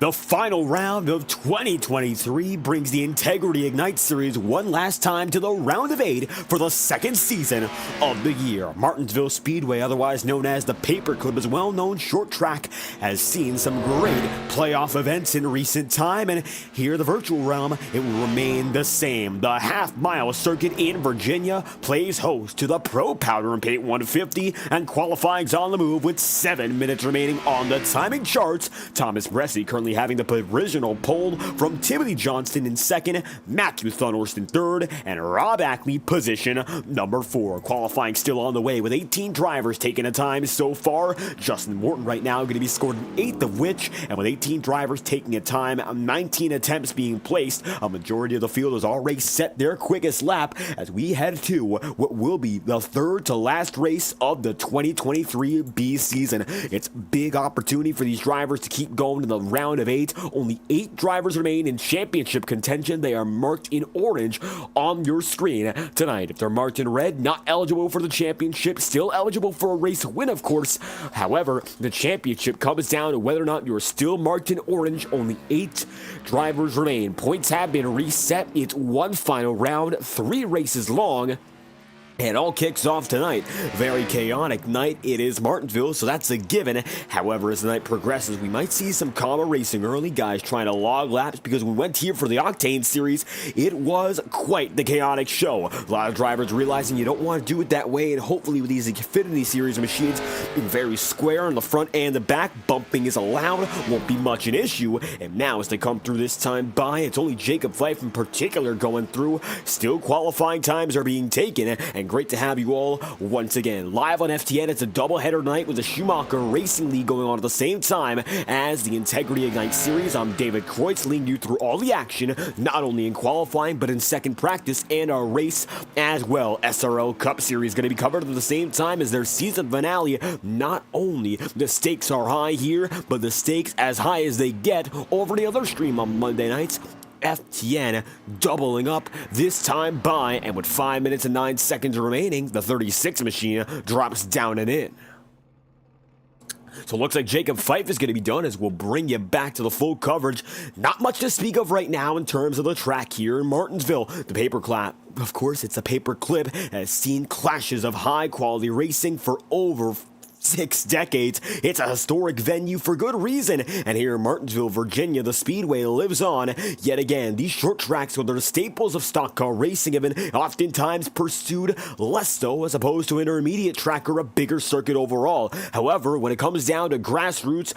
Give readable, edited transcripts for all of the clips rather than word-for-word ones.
The final round of 2023 brings the Integrity Ignite Series one last time to the round of 8 for the second season of the year. Martinsville Speedway, otherwise known as the Paperclip, is a well-known short track, has seen some great playoff events in recent time, and here the virtual realm, it will remain the same. The half-mile circuit in Virginia plays host to the Pro Powder and Paint 150, and qualifying's on the move with 7 minutes remaining on the timing charts. Thomas Bressie currently having the provisional pole from Timothy Johnston in second, Matthew Thunhorst in third, and Rob Ackley position number 4. Qualifying still on the way with 18 drivers taking a time so far. Justin Morton right now going to be scored an 8th of which, and with 18 drivers taking a time, 19 attempts being placed, a majority of the field has already set their quickest lap as we head to what will be the third to last race of the 2023 B season. It's a big opportunity for these drivers to keep going to the round of 8. Only 8 drivers remain in championship contention. They are marked in orange on your screen tonight. If they're marked in red, not eligible for the championship, still eligible for a race win, of course. However, the championship comes down to whether or not you're still marked in orange. Only 8 drivers remain. Points have been reset. It's one final round, 3 races long. It all kicks off tonight. Very chaotic night. It is Martinsville, so that's a given. However, as the night progresses, we might see some calmer racing early. Guys trying to log laps because we went here for the Octane Series. It was quite the chaotic show. A lot of drivers realizing you don't want to do it that way, and hopefully with these Xfinity Series machines being very square on the front and the back, bumping is allowed. Won't be much an issue. And now as they come through this time by, it's only Jacob Fife in particular going through. Still qualifying times are being taken, and great to have you all once again. Live on FTN, it's a doubleheader night with the Schumacher Racing League going on at the same time as the Integrity Ignite Series. I'm David Kreutz, leading you through all the action, not only in qualifying, but in second practice and our race as well. SRL Cup Series going to be covered at the same time as their season finale. Not only the stakes are high here, but the stakes as high as they get over the other stream on Monday nights. FTN doubling up this time by, and with 5 minutes and 9 seconds remaining, the 36 machine drops down and in. So it looks like Jacob Fife is going to be done as we'll bring you back to the full coverage. Not much to speak of right now in terms of the track here in Martinsville. The paperclip, of course, it's a paperclip, has seen clashes of high quality racing for over 6 decades. It's a historic venue for good reason, and here in Martinsville, Virginia, the Speedway lives on. Yet again, these short tracks, with the staples of stock car racing, have been oftentimes pursued less so as opposed to intermediate track or a bigger circuit overall. However, when it comes down to grassroots,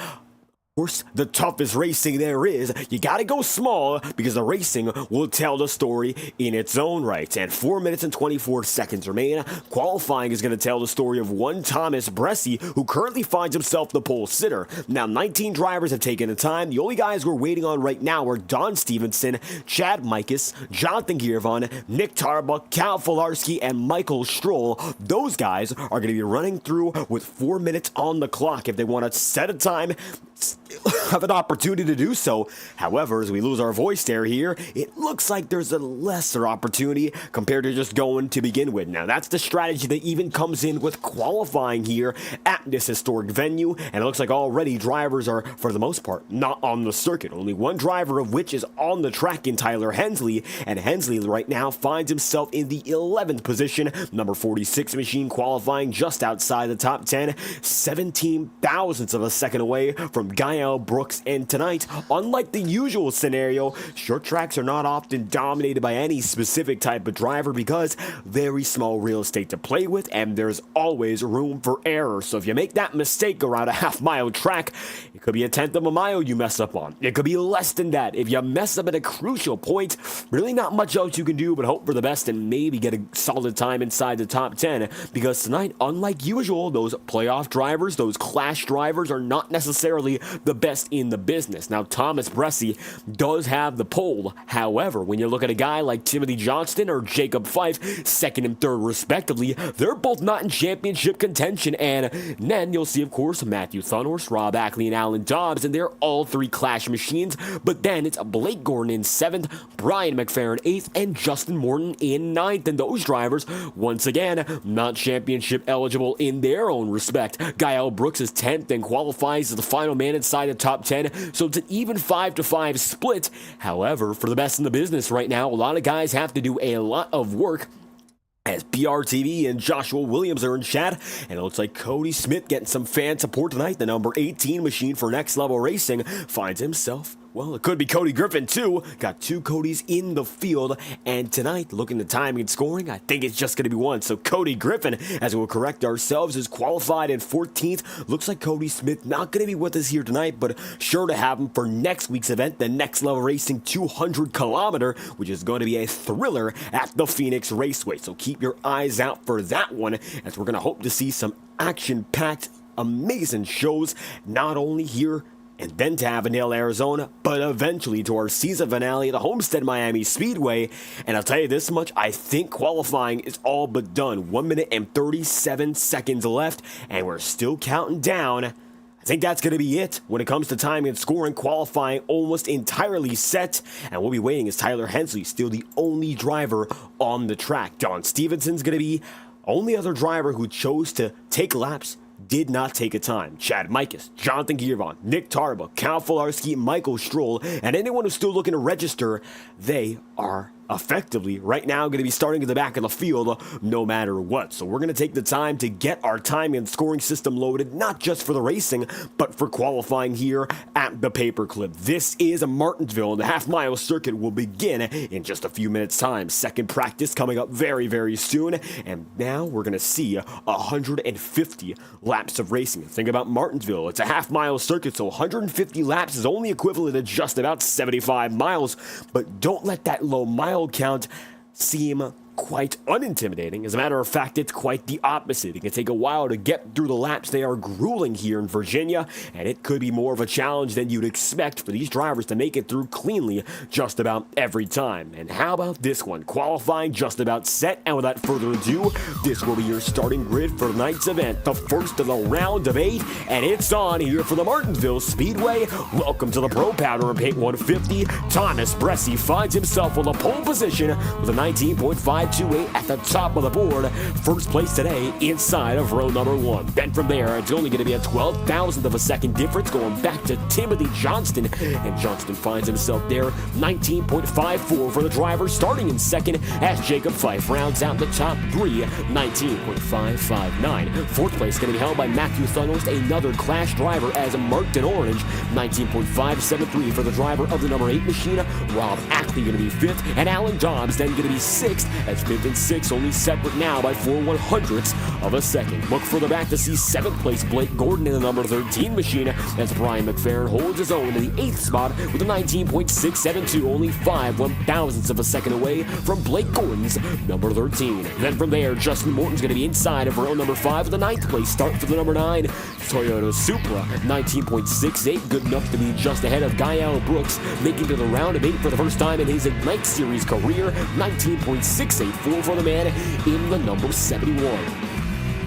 of course, the toughest racing there is, you gotta go small because the racing will tell the story in its own right. And 4 minutes and 24 seconds remain. Qualifying is going to tell the story of one Thomas Bressie, who currently finds himself the pole sitter. Now, 19 drivers have taken the time. The only guys we're waiting on right now are Don Stevenson, Chad Mikas, Jonathan Giervon, Nick Tarbuck, Cal Filarski, and Michael Stroll. Those guys are going to be running through with 4 minutes on the clock if they want to set a time, have an opportunity to do so. However, as we lose our voice there here, it looks like there's a lesser opportunity compared to just going to begin with. Now, that's the strategy that even comes in with qualifying here at this historic venue, and it looks like already drivers are, for the most part, not on the circuit. Only one driver of which is on the track in Tyler Hensley, and Hensley right now finds himself in the 11th position. Number 46 machine qualifying just outside the top 10, 17 thousandths of a second away from Gael Brooks. And tonight, unlike the usual scenario, short tracks are not often dominated by any specific type of driver because very small real estate to play with, and there's always room for error. So if you make that mistake around a half-mile track, it could be a 1/10 of a mile you mess up on. It could be less than that. If you mess up at a crucial point, really not much else you can do but hope for the best and maybe get a solid time inside the top 10, because tonight, unlike usual, those playoff drivers, those clash drivers, are not necessarily the best in the business. Now, Thomas Bressie does have the pole. However, when you look at a guy like Timothy Johnston or Jacob Fife, second and third respectively, they're both not in championship contention. And then you'll see, of course, Matthew Thunhorst, Rob Ackley, and Alan Dobbs, and they're all 3 clash machines. But then it's Blake Gordon in 7th, Brian McFerrin 8th, and Justin Morton in 9th. And those drivers, once again, not championship eligible in their own respect. Gael Brooks is 10th and qualifies as the final man inside inside the top 10, so it's an even 5-5 split. However, for the best in the business right now, a lot of guys have to do a lot of work, as BRTV and Joshua Williams are in chat, and it looks like Cody Smith getting some fan support tonight. The number 18 machine for Next Level Racing finds himself, well, it could be Cody Griffin too. Got two Codys in the field, and tonight, looking at timing and scoring, I think it's just going to be one. So Cody Griffin, as we'll correct ourselves, is qualified in 14th. Looks like Cody Smith not going to be with us here tonight, but sure to have him for next week's event, the Next Level Racing 200 kilometer, which is going to be a thriller at the Phoenix Raceway. So keep your eyes out for that one, as we're going to hope to see some action-packed, amazing shows, not only here and then to Avondale, Arizona, but eventually to our season finale at the Homestead Miami Speedway. And I'll tell you this much, I think qualifying is all but done. 1 minute and 37 seconds left, and we're still counting down. I think that's going to be it when it comes to timing and scoring. Qualifying almost entirely set, and we'll be waiting as Tyler Hensley, still the only driver on the track. Don Stevenson's going to be only other driver who chose to take laps, did not take a time. Chad Mikas, Jonathan Giervon, Nick Tarba, Cal Filarski, Michael Stroll, and anyone who's still looking to register, they are effectively right now going to be starting at the back of the field no matter what. So we're going to take the time to get our timing and scoring system loaded, not just for the racing, but for qualifying here at the paperclip. This is Martinsville, and the half-mile circuit will begin in just a few minutes' time. Second practice coming up very, very soon, and now we're going to see 150 laps of racing. Think about Martinsville. It's a half-mile circuit, so 150 laps is only equivalent to just about 75 miles, but don't let that low mile count seem quite unintimidating. As a matter of fact, it's quite the opposite. It can take a while to get through the laps. They are grueling here in Virginia, and it could be more of a challenge than you'd expect for these drivers to make it through cleanly just about every time. And how about this one? Qualifying just about set, and without further ado, this will be your starting grid for tonight's event, the first of the round of 8, and it's on here for the Martinsville Speedway. Welcome to the Pro Powder and Paint 150. Thomas Bressi finds himself on the pole position with a 19.528 at the top of the board. First place today inside of row number 1. Then from there, it's only going to be a 12,000th of a second difference going back to Timothy Johnston. And Johnston finds himself there, 19.54 for the driver, starting in second as Jacob Fife rounds out the top 3, 19.559. Fourth place going to be held by Matthew Thunholst, another Clash driver, as marked in orange, 19.573 for the driver of the number 8 machine. Rob Ackley going to be 5th, and Alan Dobbs then going to be 6th, as 5th and 6th only separate now by 4/100ths of a second. Look further back to see 7th place Blake Gordon in the number 13 machine, as Brian McFerrin holds his own in the 8th spot with a 19.672, only 5/1000ths of a second away from Blake Gordon's number 13. Then from there, Justin Morton's going to be inside of row number 5 with the 9th place start for the number 9 Toyota Supra, 19.68, good enough to be just ahead of Gael Brooks, making to the round of 8 for the first time in his Ignite Series career, 19.684 for the man in the number 71.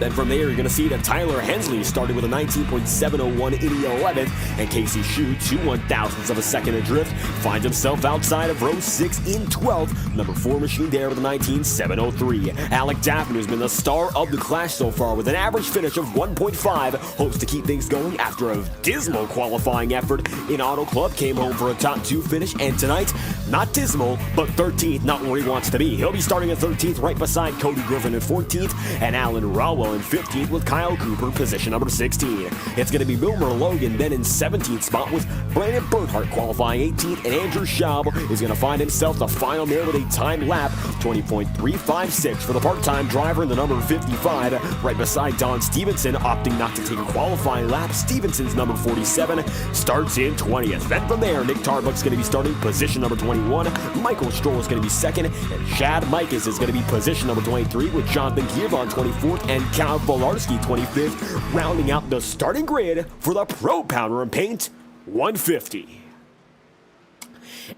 Then from there, you're going to see that Tyler Hensley started with a 19.701 in the 11th, and Casey Shue, 2/1000ths of a second adrift, finds himself outside of row 6 in 12th. Number 4 machine there with a 19.703. Alec Daffin, who's been the star of the Clash so far with an average finish of 1.5, hopes to keep things going after a dismal qualifying effort in Auto Club, came home for a top 2 finish, and tonight, not dismal, but 13th, not where he wants to be. He'll be starting at 13th right beside Cody Griffin at 14th, and Alan Rowell in 15th with Kyle Cooper, position number 16. It's going to be Wilmer Logan then in 17th spot with Brandon Bernhardt qualifying 18th, and Andrew Schaub is going to find himself the final there with a time lap, 20.356 for the part-time driver in the number 55, right beside Don Stevenson, opting not to take a qualifying lap. Stevenson's number 47 starts in 20th. Then from there, Nick Tarbuck's going to be starting position number 21, Michael Stroll is going to be second, and Chad Mikas is going to be position number 23 with Jonathan Giervon 24th, and Cal Filarski 25th, rounding out the starting grid for the Pro Powder and Paint 150.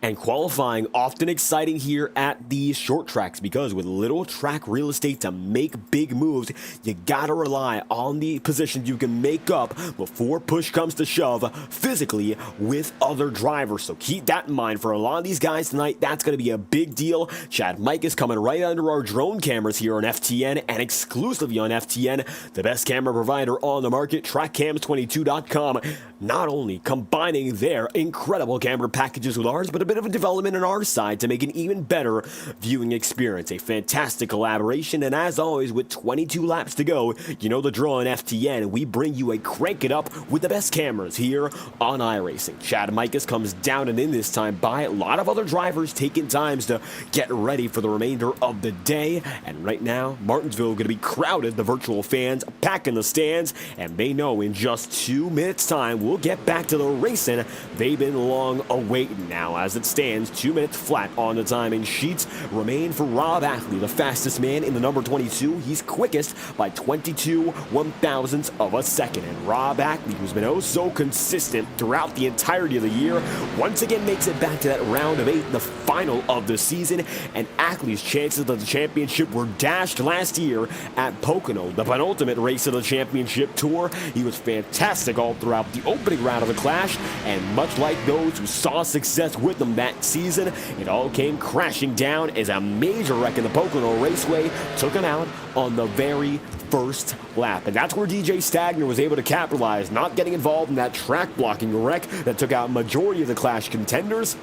And qualifying often exciting here at the short tracks, because with little track real estate to make big moves, you gotta rely on the positions you can make up before push comes to shove physically with other drivers. So keep that in mind for a lot of these guys tonight. That's going to be a big deal. Chad Mike is coming right under our drone cameras here on FTN, and exclusively on FTN, the best camera provider on the market, trackcams22.com. Not only combining their incredible camera packages with ours, but a bit of a development on our side to make an even better viewing experience. A fantastic collaboration, and as always, with 22 laps to go, you know the draw in FTN. We bring you a crank it up with the best cameras here on iRacing. Chad Mikas comes down and in this time by a lot of other drivers taking times to get ready for the remainder of the day. And right now, Martinsville going to be crowded. The virtual fans packing the stands, and they know in just 2 minutes time we'll get back to the racing they've been long awaiting. Now, as it stands, 2 minutes flat on the timing sheets remain for Rob Ackley, the fastest man in the number 22. He's quickest by 22 one-thousandths of a second. And Rob Ackley, who's been oh so consistent throughout the entirety of the year, once again makes it back to that round of 8, the final of the season. And Ackley's chances of the championship were dashed last year at Pocono, the penultimate race of the championship tour. He was fantastic all throughout the opening round of the Clash, and much like those who saw success with him that season, it all came crashing down as a major wreck in the Pocono Raceway took him out on the very first lap. And that's where DJ Stagner was able to capitalize, not getting involved in that track blocking wreck that took out majority of the Clash contenders.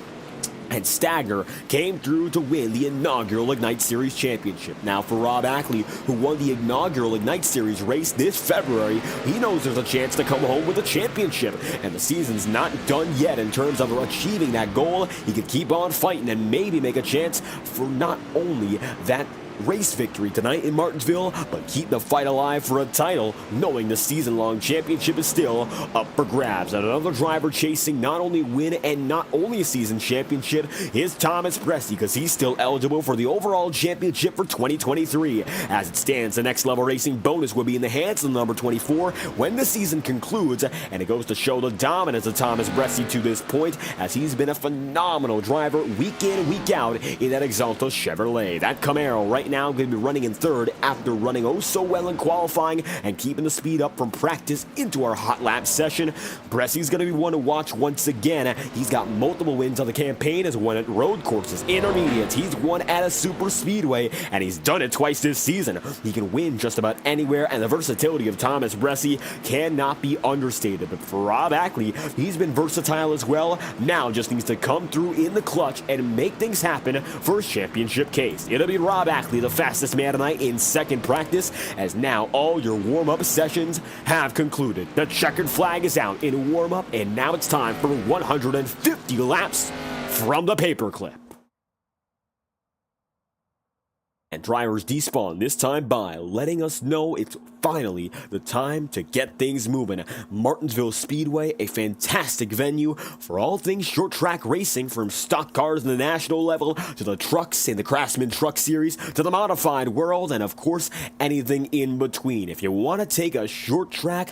And Stagner came through to win the inaugural Ignite Series championship. Now for Rob Ackley, who won the inaugural Ignite Series race this February, he knows there's a chance to come home with a championship. And the season's not done yet in terms of achieving that goal. He could keep on fighting and maybe make a chance for not only that race victory tonight in Martinsville, but keep the fight alive for a title, knowing the season-long championship is still up for grabs. And another driver chasing not only win and not only a season championship is Thomas Presti, because he's still eligible for the overall championship for 2023. As it stands, the next level racing bonus will be in the hands of the number 24 when the season concludes, and it goes to show the dominance of Thomas Presti to this point, as he's been a phenomenal driver week in, week out in that Exalta Chevrolet. That Camaro right now going to be running in third after running oh so well in qualifying and keeping the speed up from practice into our hot lap session. Presti's going to be one to watch once again. He's got multiple wins on the campaign, has won at road courses, intermediates. He's won at a super speedway, and he's done it twice this season. He can win just about anywhere, and the versatility of Thomas Presti cannot be understated. But for Rob Ackley, he's been versatile as well. Now just needs to come through in the clutch and make things happen for his championship case. It'll be Rob Ackley, the fastest man tonight in second practice, as now all your warm-up sessions have concluded. The checkered flag is out in warm-up, and now it's time for 150 laps from the paperclip. And drivers despawn this time by letting us know it's finally the time to get things moving. Martinsville Speedway, a fantastic venue for all things short track racing, from stock cars in the national level to the trucks in the Craftsman Truck Series to the modified world, and of course anything in between. If you want to take a short track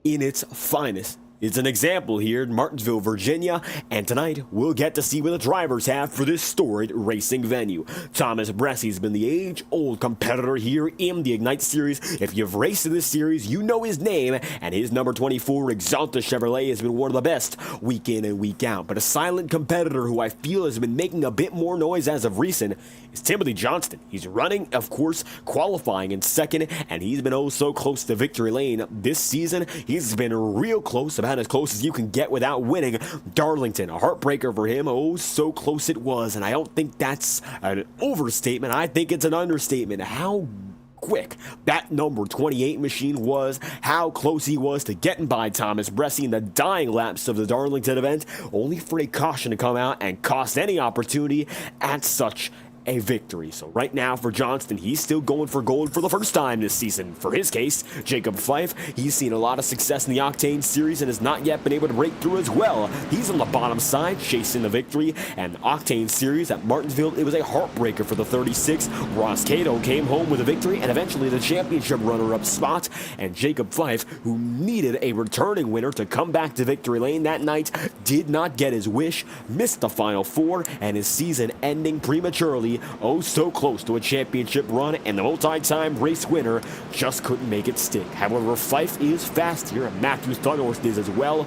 in its finest, it's an example here in Martinsville, Virginia, and tonight we'll get to see what the drivers have for this storied racing venue. Thomas Presti's been the age-old competitor here in the Ignite Series. If you've raced in this series, you know his name, and his number 24 Exalta Chevrolet has been one of the best week in and week out. But a silent competitor who I feel has been making a bit more noise as of recent is Timothy Johnston. He's running, of course, qualifying in second, and he's been oh so close to victory lane this season. He's been real close, about as close as you can get without winning Darlington. A heartbreaker for him. Oh, so close it was, and I don't think that's an overstatement. I think it's an understatement. How quick that number 28 machine was, how close he was to getting by Thomas Presti in the dying laps of the Darlington event, only for a caution to come out and cost any opportunity at such a victory. So right now for Johnston, he's still going for gold for the first time this season. For his case, Jacob Fife, he's seen a lot of success in the Octane Series and has not yet been able to break through as well. He's on the bottom side, chasing the victory, and Octane Series at Martinsville, it was a heartbreaker for the 36. Ross Cato came home with a victory and eventually the championship runner-up spot, and Jacob Fife, who needed a returning winner to come back to victory lane that night, did not get his wish, missed the Final Four, and his season ending prematurely. Oh, so close to a championship run, and the multi-time race winner just couldn't make it stick. However, Fife is fast here, and Matthew Thunhorst is as well.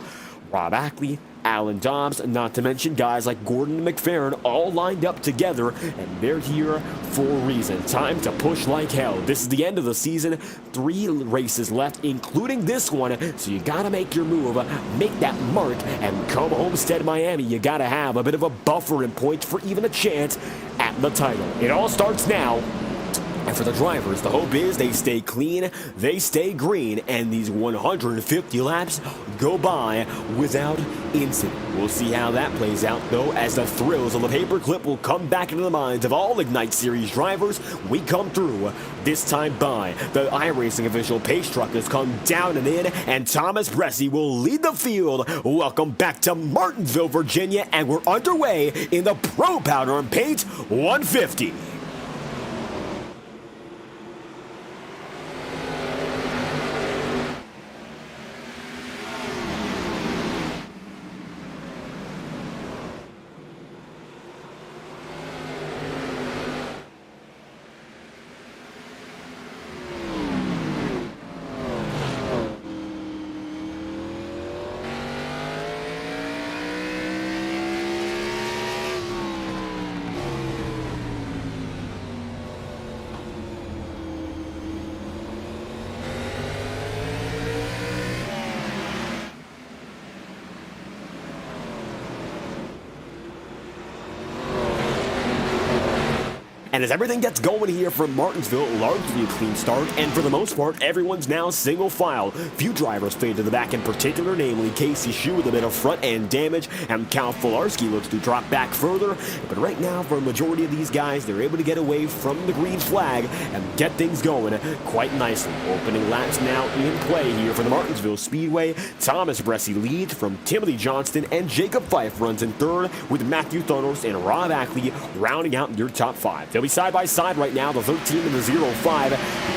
Rob Ackley, Alan Dobbs, not to mention guys like Gordon and McFerrin all lined up together, and they're here for a reason. Time to push like hell. This is the end of the season. 3 races left, including this one, so you gotta make your move, make that mark, and come Homestead Miami. You gotta have a bit of a buffer in points for even a chance at the title. It all starts now. And for the drivers, the hope is they stay clean, they stay green, and these 150 laps go by without incident. We'll see how that plays out, though, as the thrills of the paperclip will come back into the minds of all Ignite Series drivers. We come through, this time by the iRacing official pace truck has come down and in, and Thomas Bressi will lead the field. Welcome back to Martinsville, Virginia, and we're underway in the Pro Powder and Paint 150. And as everything gets going here from Martinsville, largely a clean start, and for the most part, everyone's now single file. Few drivers fade to the back in particular, namely Casey Shue with a bit of front end damage, and Cal Filarski looks to drop back further. But right now, for a majority of these guys, they're able to get away from the green flag and get things going quite nicely. Opening laps now in play here for the Martinsville Speedway. Thomas Bressi leads from Timothy Johnston, and Jacob Fife runs in third with Matthew Thunhorst and Rob Ackley rounding out your top 5. They'll be side by side right now, the 13 and the 05.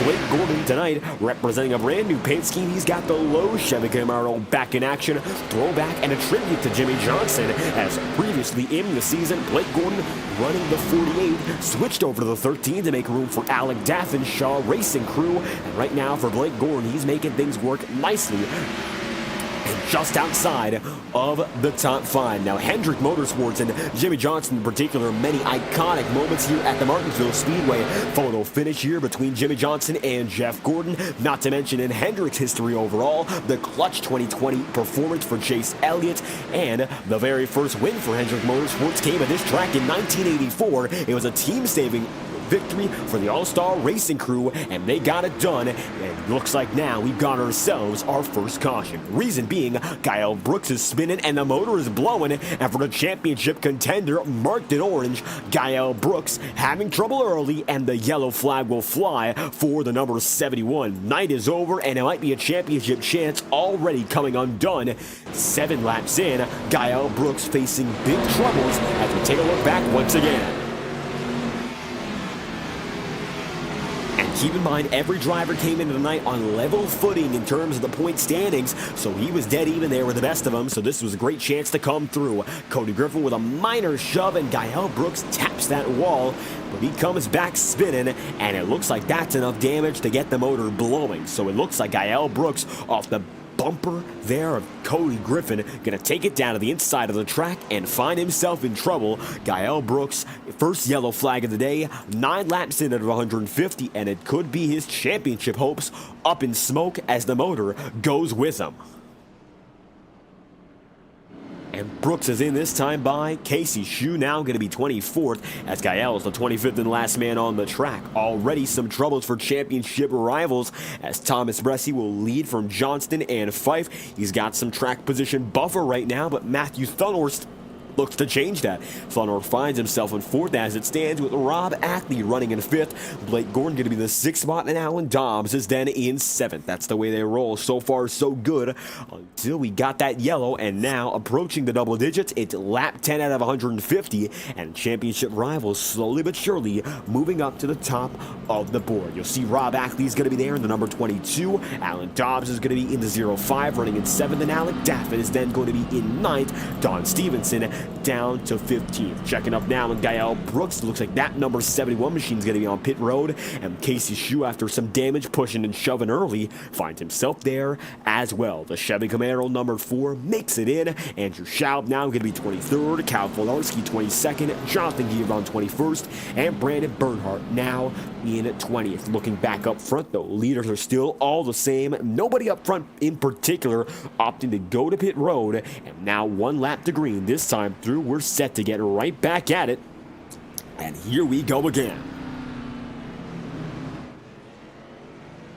Blake Gordon tonight representing a brand new paint scheme. He's got the low Chevy Camaro back in action. Throwback and a tribute to Jimmy Johnson, as previously in the season, Blake Gordon running the 48, switched over to the 13 to make room for Alec Daffin Shaw Racing Crew. And right now for Blake Gordon, he's making things work nicely. And just outside of the top 5. Now, Hendrick Motorsports and Jimmy Johnson in particular, many iconic moments here at the Martinsville Speedway. Photo finish here between Jimmy Johnson and Jeff Gordon. Not to mention in Hendrick's history overall, the clutch 2020 performance for Chase Elliott, and the very first win for Hendrick Motorsports came at this track in 1984. It was a team-saving victory for the All-Star Racing Crew, and they got it done. And it looks like now we've got ourselves our first caution. Reason being, Kyle Brooks is spinning and the motor is blowing, and for the championship contender marked in orange, Kyle Brooks having trouble early, and the yellow flag will fly for the number 71. Night is over, and it might be a championship chance already coming undone. 7 laps in, Kyle Brooks facing big troubles as we take a look back once again. Keep in mind, every driver came into the night on level footing in terms of the point standings, so he was dead even there with the best of them, so this was a great chance to come through. Cody Griffin with a minor shove, and Gael Brooks taps that wall, but he comes back spinning, and it looks like that's enough damage to get the motor blowing. So it looks like Gael Brooks off the bumper there of Cody Griffin gonna take it down to the inside of the track and find himself in trouble. Gael Brooks, first yellow flag of the day, 9 laps in at 150, and it could be his championship hopes up in smoke as the motor goes with him. And Brooks is in this time by Casey Shue, now going to be 24th, as Gael is the 25th and last man on the track. Already some troubles for championship rivals, as Thomas Bressi will lead from Johnston and Fife. He's got some track position buffer right now, but Matthew Thunhorst looks to change that. Thunor finds himself in 4th as it stands, with Rob Ackley running in 5th. Blake Gordon going to be in the 6th spot, and Alan Dobbs is then in 7th. That's the way they roll. So far, so good, until we got that yellow, and now approaching the double digits. It's lap 10 out of 150, and championship rivals slowly but surely moving up to the top of the board. You'll see Rob Ackley is going to be there in the number 22. Alan Dobbs is going to be in the 05, running in 7th, and Alec Daffin is then going to be in 9th. Don Stevenson down to 15th. Checking up now, and Gael Brooks, looks like that number 71 machine is going to be on pit road, and Casey Shue, after some damage pushing and shoving early, finds himself there as well. The Chevy Camaro number 4 makes it in. Andrew Schaub now going to be 23rd, Cal Kolarski 22nd, Jonathan Giron 21st, and Brandon Bernhardt now in 20th. Looking back up front, though, leaders are still all the same. Nobody up front in particular opting to go to pit road, and now one lap to green. This time through, we're set to get right back at it, and here we go again.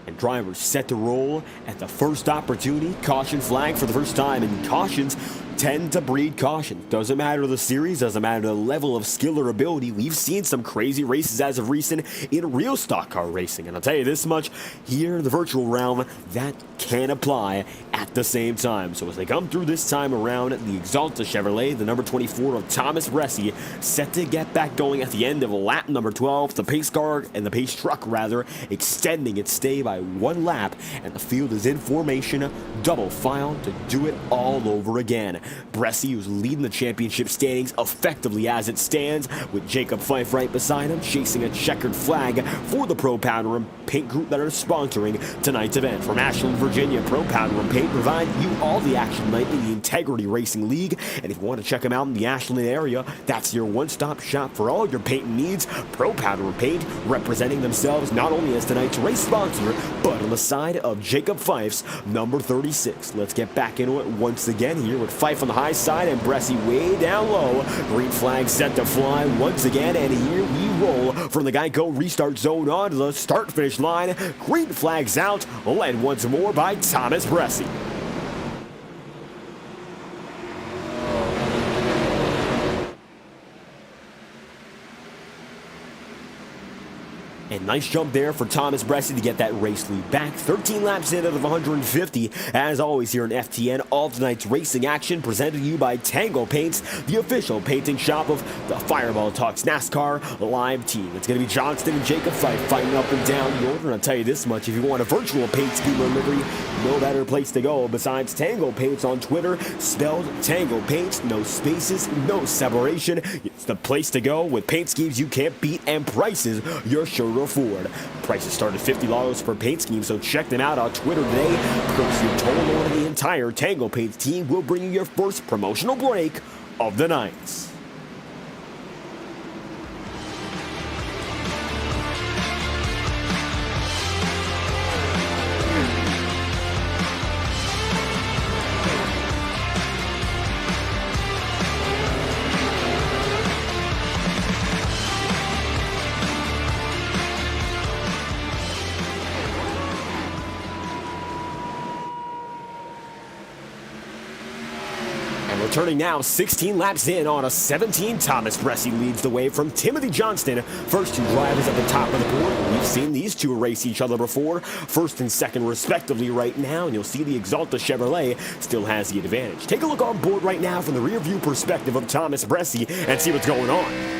And drivers set to roll at the first opportunity. Caution flag for the first time, and cautions tend to breed caution. Doesn't matter the series, doesn't matter the level of skill or ability. We've seen some crazy races as of recent in real stock car racing, and I'll tell you this much, here in the virtual realm, that can apply at the same time. So as they come through this time around, the Exalta Chevrolet, the number 24 of Thomas Bressi, set to get back going at the end of lap number 12. The pace car, and the pace truck rather, extending its stay by one lap, and the field is in formation, double file to do it all over again. Bressi, who's leading the championship standings effectively as it stands, with Jacob Fife right beside him, chasing a checkered flag for the Pro Powder and Paint Group that are sponsoring tonight's event. From Ashland, Virginia, Pro Powder and Paint provide you all the action tonight in the Integrity Racing League, and if you want to check them out in the Ashland area, that's your one-stop shop for all your paint needs. Pro Powder and Paint, representing themselves not only as tonight's race sponsor, but on the side of Jacob Fife's number 36. Let's get back into it once again here with Fife on the high side and Bressi way down low. Green flag set to fly once again, and here we roll from the Geico restart zone on to the start-finish line. Green flags out, led once more by Thomas Bressi. And nice jump there for Thomas Bressi to get that race lead back. 13 laps in out of 150. As always here in FTN, all tonight's racing action presented to you by Tango Paints, the official painting shop of the Fireball Talks NASCAR live team. It's going to be Johnston and Jacob Fife fighting up and down the order. And I'll tell you this much, if you want a virtual paint scheme or livery, no better place to go besides Tango Paints on Twitter, spelled Tango Paints, no spaces, no separation. It's the place to go with paint schemes you can't beat and prices you're sure to afford. Prices start at $50 per paint scheme, so check them out on Twitter today. Courtesy of Total Loan, the entire Tango Paints team will bring you your first promotional break of the night. Returning now 16 laps in on a 17, Thomas Bressi leads the way from Timothy Johnston. First two drivers at the top of the board. We've seen these two race each other before, first and second respectively right now, and you'll see the Exalta Chevrolet still has the advantage. Take a look on board right now from the rear view perspective of Thomas Bressi and see what's going on.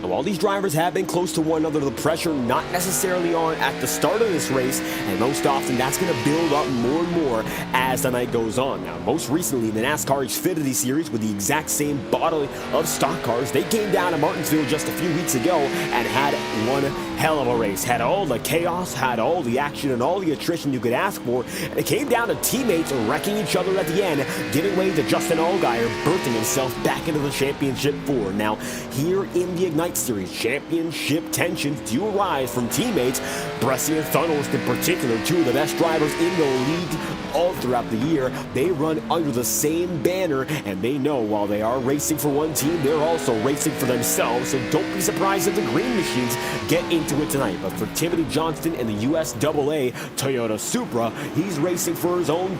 While these drivers have been close to one another, the pressure not necessarily on at the start of this race, and most often that's going to build up more and more as the night goes on. Now, most recently, the NASCAR Xfinity Series with the exact same bottle of stock cars, they came down to Martinsville just a few weeks ago and had one hell of a race. Had all the chaos, had all the action, and all the attrition you could ask for, and it came down to teammates wrecking each other at the end, giving way to Justin Allgaier birthing himself back into the championship four. Now, here in the Ignite Series, championship tensions do arise from teammates. Bressi and Thunhorst in particular, two of the best drivers in the league all throughout the year. They run under the same banner, and they know while they are racing for one team, they're also racing for themselves, so don't be surprised if the green machines get into it tonight. But for Timothy Johnston and the USAA Toyota Supra, he's racing for his own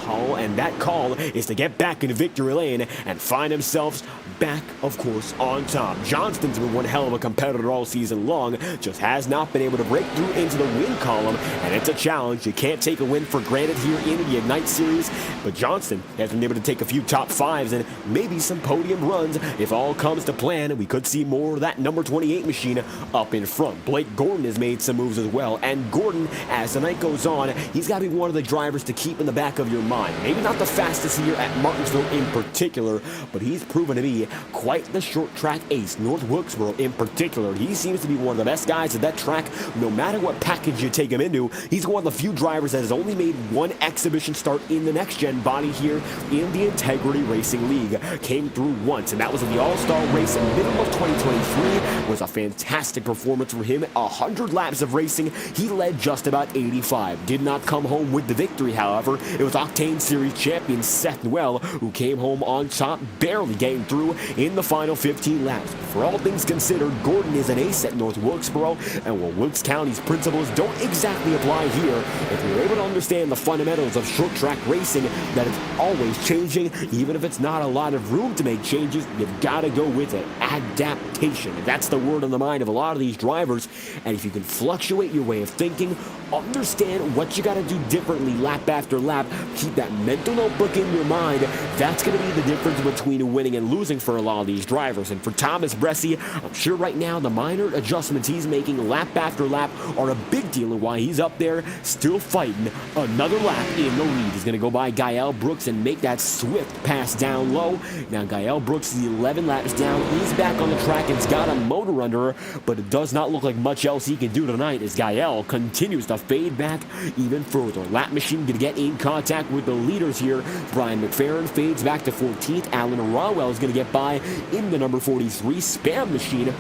call, and that call is to get back into victory lane and find themselves back, of course, on top. Johnston's been one hell of a competitor all season long, just has not been able to break through into the win column, and it's a challenge. You can't take a win for granted here in the Ignite Series, but Johnston has been able to take a few top fives and maybe some podium runs. If all comes to plan, we could see more of that number 28 machine up in front. Blake Gordon has made some moves as well, and Gordon, as the night goes on, he's got to be one of the drivers to keep in the back of your mind. Maybe not the fastest here at Martinsville in particular, but he's proven to be quite the short track ace. North Wilkesboro in particular, he seems to be one of the best guys at that track. No matter what package you take him into, he's one of the few drivers that has only made one exhibition start in the next-gen body here in the Integrity Racing League. Came through once, and that was in the All-Star race in the middle of 2023. Was a fantastic performance for him. 100 laps of racing. He led just about 85. Did not come home with the victory, however. It was Octane Series champion Seth Noel who came home on top, barely getting through in the final 15 laps. For all things considered, Gordon is an ace at North Wilkesboro, and while Wilkes County's principles don't exactly apply here, if you're able to understand the fundamentals of short track racing, that it's always changing, even if it's not a lot of room to make changes, you've got to go with it. Adaptation. That's the word on the mind of a lot of these drivers, and if you can fluctuate your way of thinking, understand what you got to do differently lap after lap, keep that mental notebook in your mind, that's going to be the difference between winning and losing for a lot of these drivers. And for Thomas Bressie, I'm sure right now the minor adjustments he's making lap after lap are a big deal in why he's up there still fighting another lap in the lead. He's going to go by Gael Brooks and make that swift pass down low. Now Gael Brooks is 11 laps down. He's back on the track and's got a motor under her, but it does not look like much else he can do tonight as Gael continues to fade back even further. Lap machine going to get in contact with the leaders here. Brian McFerrin fades back to 14th. Alan Rawell is going to get by in the number 43 Spam machine.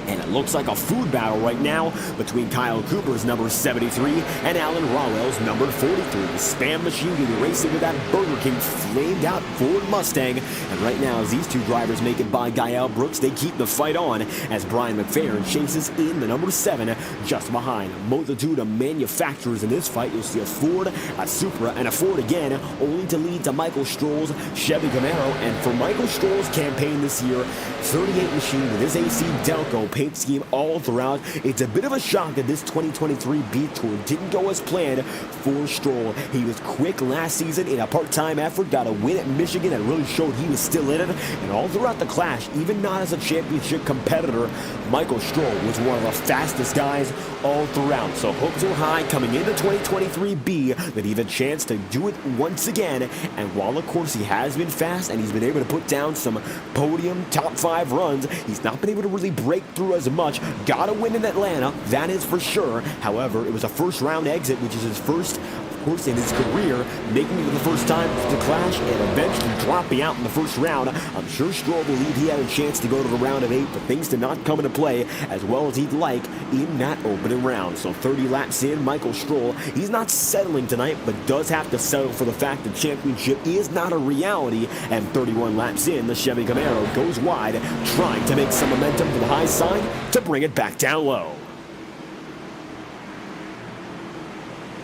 And it looks like a food battle right now between Kyle Cooper's number 73 and Alan Rawell's number 43. The Spam machine going to be racing with that Burger King flamed out Ford Mustang. And right now, as these two drivers make it by Gael Brooks, they keep the fight on as Brian McFerrin chases in the number 7 just behind. A multitude of manufacturers in this fight. You'll see a Ford, a Supra, and a Ford again, only to lead to Michael Stroll's Chevy Camaro. And for Michael Stroll's campaign this year, 38 machine with his AC Delco paint scheme all throughout. It's a bit of a shock that this 2023 Beat Tour didn't go as planned for Stroll. He was quick last season in a part-time effort, got a win at Michigan that really showed he was still in it, and all throughout the clash, even not as a championship competitor, Michael Stroll was one of the fastest guys all throughout. So hopes are high coming into 2023 B that he had a chance to do it once again. And while of course he has been fast and he's been able to put down some podium top 5 runs, he's not been able to really break through as much. Got a win in Atlanta, that is for sure. However, it was a first round exit, which is his first course in his career, making it for the first time to clash and eventually dropping out in the first round. I'm sure Stroll believed he had a chance to go to the round of 8, but things did not come into play as well as he'd like in that opening round. So 30 laps in, Michael Stroll, he's not settling tonight, but does have to settle for the fact the championship is not a reality. And 31 laps in, the Chevy Camaro goes wide, trying to make some momentum to the high side to bring it back down low.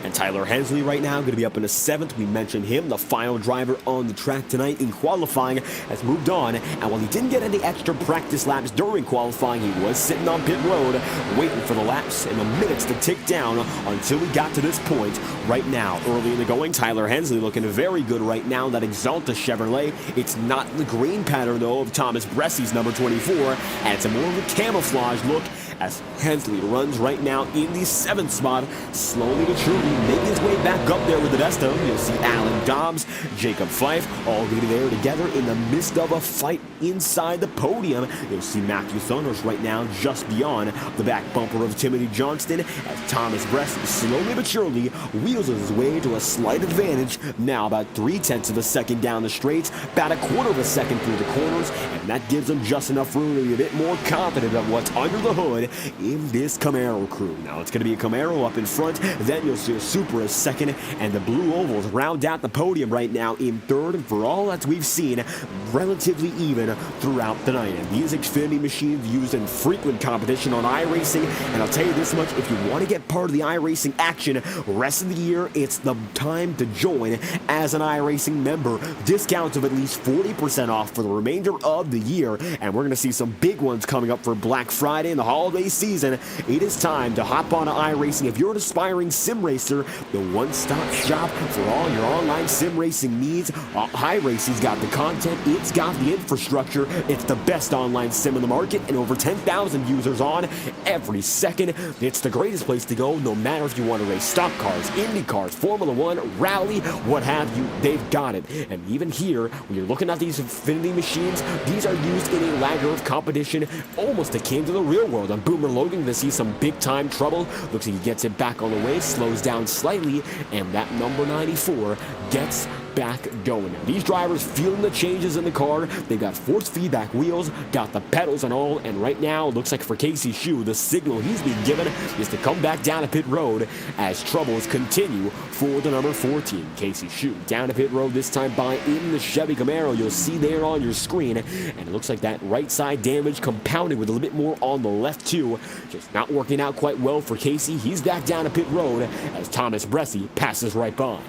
And Tyler Hensley right now going to be up in the 7th. We mentioned him, the final driver on the track tonight in qualifying, has moved on. And while he didn't get any extra practice laps during qualifying, he was sitting on pit road waiting for the laps and the minutes to tick down until we got to this point. Right now, early in the going, Tyler Hensley looking very good right now. That Exalta Chevrolet. It's not the green pattern, though, of Thomas Bressie's number 24. And it's a more of a camouflage look as Hensley runs right now in the 7th spot, slowly but surely making his way back up there with the best of them. You'll see Alan Dobbs, Jacob Fife, all going to be there together in the midst of a fight inside the podium. You'll see Matthew Thunders right now just beyond the back bumper of Timothy Johnston as Thomas Bressie slowly but surely wheels his way to a slight advantage. Now about 3/10 of a second down the straights, about a quarter of a second through the corners, and that gives him just enough room to be a bit more confident of what's under the hood in this Camaro crew. Now it's going to be a Camaro up in front, then you'll see a Supra as second, and the Blue Ovals round out the podium right now in third. And for all that we've seen, relatively even throughout the night. And these Xfinity machines used in frequent competition on iRacing, and I'll tell you this much, if you want to get part of the iRacing action rest of the year, it's the time to join as an iRacing member. Discounts of at least 40% off for the remainder of the year, and we're going to see some big ones coming up for Black Friday and the holiday season. It is time to hop on to iRacing. If you're an aspiring sim racer, the one-stop shop for all your online sim racing needs. iRacing's got the content, it's got the infrastructure, it's the best online sim in the market, and over 10,000 users on every second. It's the greatest place to go, no matter if you want to race stock cars, Indy cars, Formula One, rally, what have you, they've got it. And even here, when you're looking at these Xfinity machines, these are used in a ladder of competition almost akin to the real world. On Boomer Logan to see some big-time trouble. Looks like he gets it back on the way, slows down slightly, and that number 94 gets back going. Now, these drivers feeling the changes in the car. They've got force feedback wheels, got the pedals and all, and right now, it looks like for Casey Shue, the signal he's been given is to come back down to pit road as troubles continue for the number 14. Casey Shue down to pit road, this time by in the Chevy Camaro. You'll see there on your screen, and it looks like that right side damage compounded with a little bit more on the left too. Just not working out quite well for Casey. He's back down to pit road as Thomas Bressi passes right by.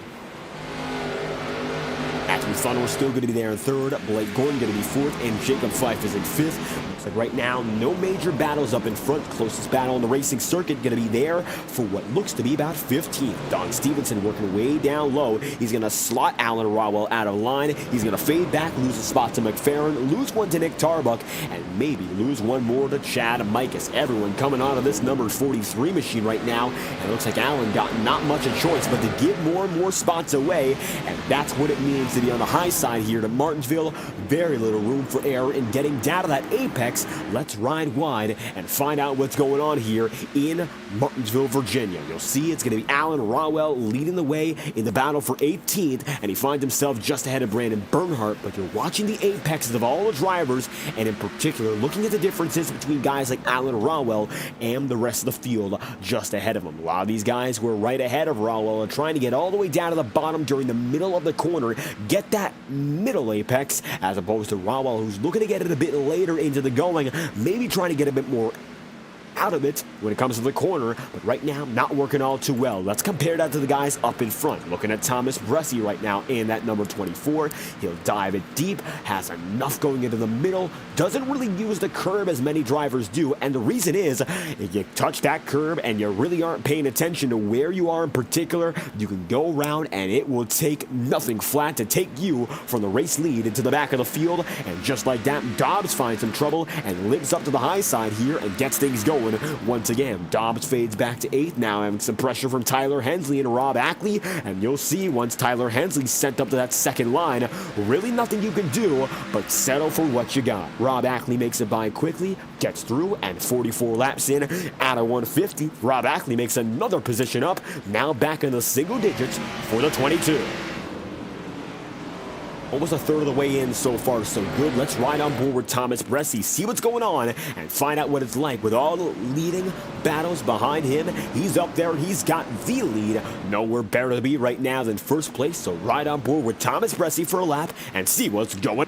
Atkinson Thunder still going to be there in third, Blake Gordon going to be fourth, and Jacob Fife is in fifth. Looks like right now, no major battles up in front. Closest battle on the racing circuit going to be there for what looks to be about 15th. Don Stevenson working way down low. He's going to slot Alan Rowell out of line. He's going to fade back, lose a spot to McFerrin, lose one to Nick Tarbuck, and maybe lose one more to Chad Mikas. Everyone coming out of this number 43 machine right now, and it looks like Alan got not much a choice but to give more and more spots away, and that's what it means to be on the high side here to Martinsville. Very little room for error in getting down to that apex. Let's ride wide and find out what's going on here in Martinsville, Virginia. You'll see it's going to be Alan Rowell leading the way in the battle for 18th, and he finds himself just ahead of Brandon Bernhardt. But you're watching the apexes of all the drivers, and in particular looking at the differences between guys like Alan Rowell and the rest of the field just ahead of him. A lot of these guys were right ahead of Rowell and trying to get all the way down to the bottom during the middle of the corner, get that middle apex, as opposed to Rowell, who's looking to get it a bit later into the going, maybe trying to get a bit more out of it when it comes to the corner, but right now not working all too well. Let's compare that to the guys up in front. Looking at Thomas Bressi right now in that number 24. He'll dive it deep, has enough going into the middle, doesn't really use the curb as many drivers do, and the reason is if you touch that curb and you really aren't paying attention to where you are in particular, you can go around and it will take nothing flat to take you from the race lead into the back of the field. And just like that, Dobbs finds some trouble and lives up to the high side here and gets things going once again. Dobbs fades back to 8th, now having some pressure from Tyler Hensley and Rob Ackley, and you'll see once Tyler Hensley's sent up to that second line, really nothing you can do but settle for what you got. Rob Ackley makes it by quickly, gets through, and 44 laps in, out of 150, Rob Ackley makes another position up, now back in the single digits for the 22. Almost a third of the way in so far, so good. Let's ride on board with Thomas Bressi, see what's going on, and find out what it's like with all the leading battles behind him. He's up there, he's got the lead. Nowhere better to be right now than first place, so ride on board with Thomas Bressi for a lap and see what's going on.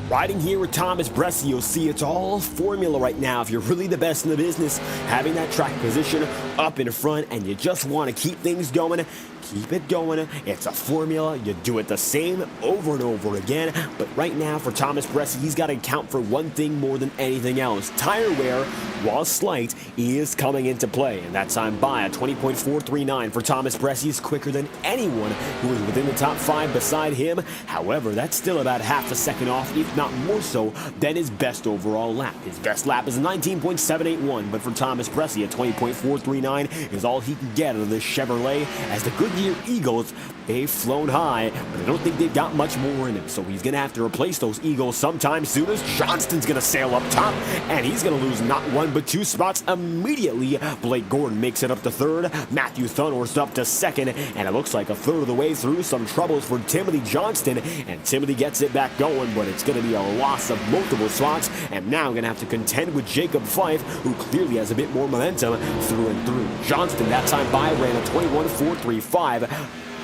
Riding here with Thomas Bressi, you'll see it's all formula right now. If you're really the best in the business, having that track position up in front and you just want to keep things going, Keep it going. It's a formula. You do it the same over and over again. But right now for Thomas Bressi, he's got to account for one thing more than anything else. Tire wear, while slight, is coming into play. And that time by a 20.439 for Thomas Bressi is quicker than anyone who is within the top 5 beside him. However, that's still about half a second off, if not more so, than his best overall lap. His best lap is a 19.781, but for Thomas Bressi, a 20.439 is all he can get out of this Chevrolet, as the Goodyear Eagles, they've flown high, but I don't think they've got much more in him, so he's going to have to replace those Eagles sometime soon, as Johnston's going to sail up top, and he's going to lose not 1 but 2 spots immediately. Blake Gordon makes it up to 3rd, Matthew Thunhorst up to 2nd, and it looks like a third of the way through. Some troubles for Timothy Johnston, and Timothy gets it back going, but it's going to be a loss of multiple spots, and now going to have to contend with Jacob Fife, who clearly has a bit more momentum through and through. Johnston that time by ran a 21.435,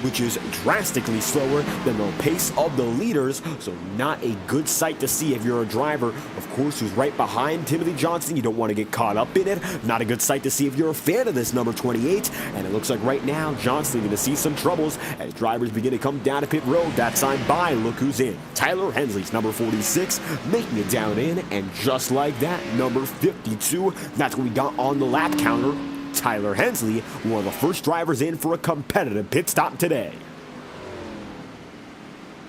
which is drastically slower than the pace of the leaders, so not a good sight to see if you're a driver, of course, who's right behind Timothy Johnston. You don't want to get caught up in it. Not a good sight to see if you're a fan of this number 28, and it looks like right now Johnston going to see some troubles as drivers begin to come down to pit road. That time by, look who's in. Tyler Hensley's number 46, making it down in, and just like that, number 52, that's what we got on the lap counter. Tyler Hensley, one of the first drivers in for a competitive pit stop today.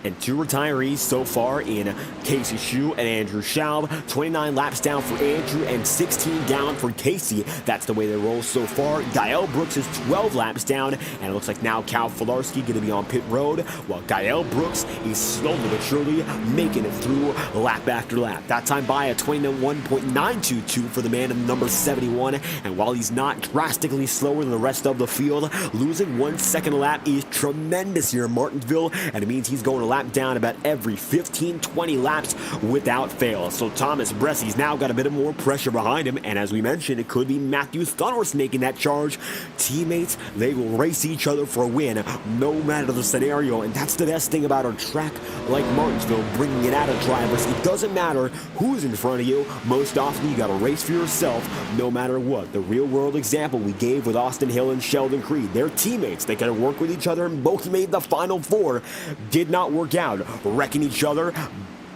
And 2 retirees so far in Casey Shue and Andrew Schaub. 29 laps down for Andrew and 16 down for Casey. That's the way they roll so far. Gael Brooks is 12 laps down, and it looks like now Cal Filarski going to be on pit road, while Gael Brooks is slowly but surely making it through lap after lap. That time by a 21.922 for the man in number 71, and while he's not drastically slower than the rest of the field, losing 1 second a lap is tremendous here in Martinsville, and it means he's going to lap down about every 15-20 laps without fail. So Thomas Bressi's now got a bit of more pressure behind him, and as we mentioned, it could be Matthew Thunhorst making that charge. Teammates, they will race each other for a win no matter the scenario, and that's the best thing about a track like Martinsville, bringing it out of drivers. It doesn't matter who's in front of you. Most often you got to race for yourself no matter what. The real world example we gave with Austin Hill and Sheldon Creed, they're teammates. They could have worked with each other and both made the Final Four. Did not work out, wrecking each other,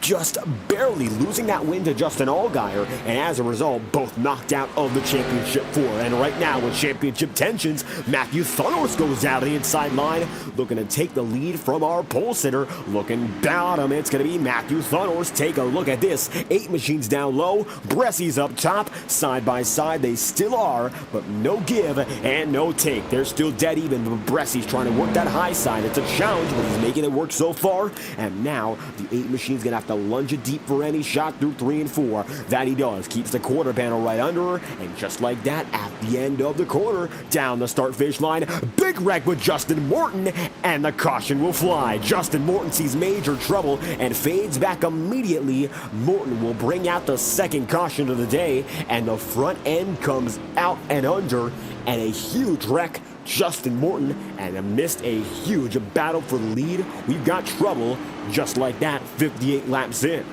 just barely losing that win to Justin Allgaier, and as a result, both knocked out of the championship 4. And right now, with championship tensions, Matthew Thunhorst goes down to the inside line, looking to take the lead from our pole sitter. Looking bottom, it's going to be Matthew Thunhorst. Take a look at this. 8 machines down low, Bressi's up top, side by side they still are, but no give and no take. They're still dead even, but Bressi's trying to work that high side. It's a challenge, but he's making it work so far, and now the 8 machines going to have to lunge it deep for any shot through 3 and 4. That he does. Keeps the quarter panel right under her, and just like that, at the end of the corner, down the start-finish line, big wreck with Justin Morton, and the caution will fly. Justin Morton sees major trouble and fades back immediately. Morton will bring out the second caution of the day, and the front end comes out and under, and a huge wreck. Justin Morton, and missed a huge battle for the lead. We've got trouble just like that 58 laps in.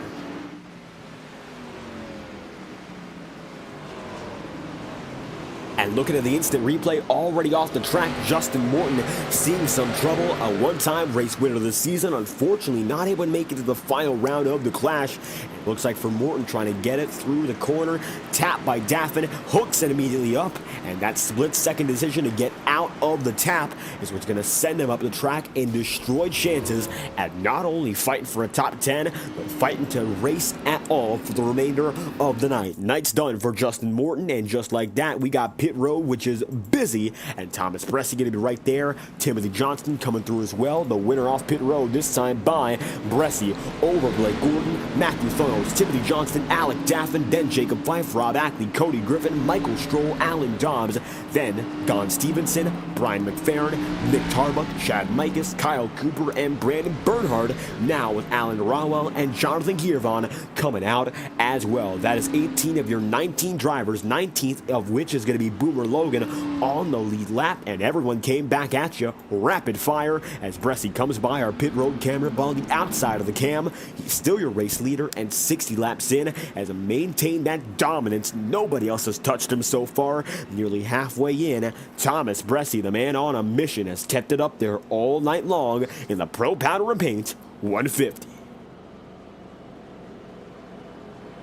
And looking at the instant replay, already off the track, Justin Morton seeing some trouble. A one-time race winner of the season, unfortunately not able to make it to the final round of the clash. It looks like for Morton trying to get it through the corner, tapped by Daffin, hooks it immediately up, and that split-second decision to get out of the tap is what's going to send him up the track and destroy chances at not only fighting for a top 10, but fighting to race at all for the remainder of the night. Night's done for Justin Morton, and just like that, we got pit road, which is busy, and Thomas Bressi going to be right there. Timothy Johnston coming through as well. The winner off pit road this time by Bressi over Blake Gordon, Matthew Thunhorst, Timothy Johnston, Alec Daffin, then Jacob Fife, Rob Ackley, Cody Griffin, Michael Stroll, Alan Dobbs, then Don Stevenson, Brian McFerrin, Nick Tarbuck, Chad Mikas, Kyle Cooper, and Brandon Bernhard, now with Alan Rawell and Jonathan Giervon coming out as well. That is 18 of your 19 drivers, 19th of which is going to be Boomer Logan on the lead lap, and everyone came back at you rapid fire as Bressie comes by our pit road camera on the outside of the cam. He's still your race leader, and 60 laps in has maintained that dominance. Nobody else has touched him so far. Nearly halfway in, Thomas Bressie, the man on a mission, has kept it up there all night long in the Pro Powder and Paint 150.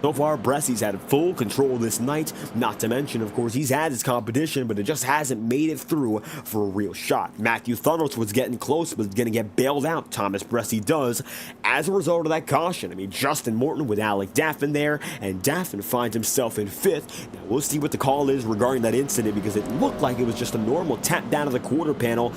So far, Bressie's had full control this night. Not to mention, of course, he's had his competition, but it just hasn't made it through for a real shot. Matthew Thunnels was getting close, but going to get bailed out. Thomas Bressie does as a result of that caution. I mean, Justin Morton with Alec Daffin there, and Daffin finds himself in 5th. Now, we'll see what the call is regarding that incident, because it looked like it was just a normal tap down of the quarter panel.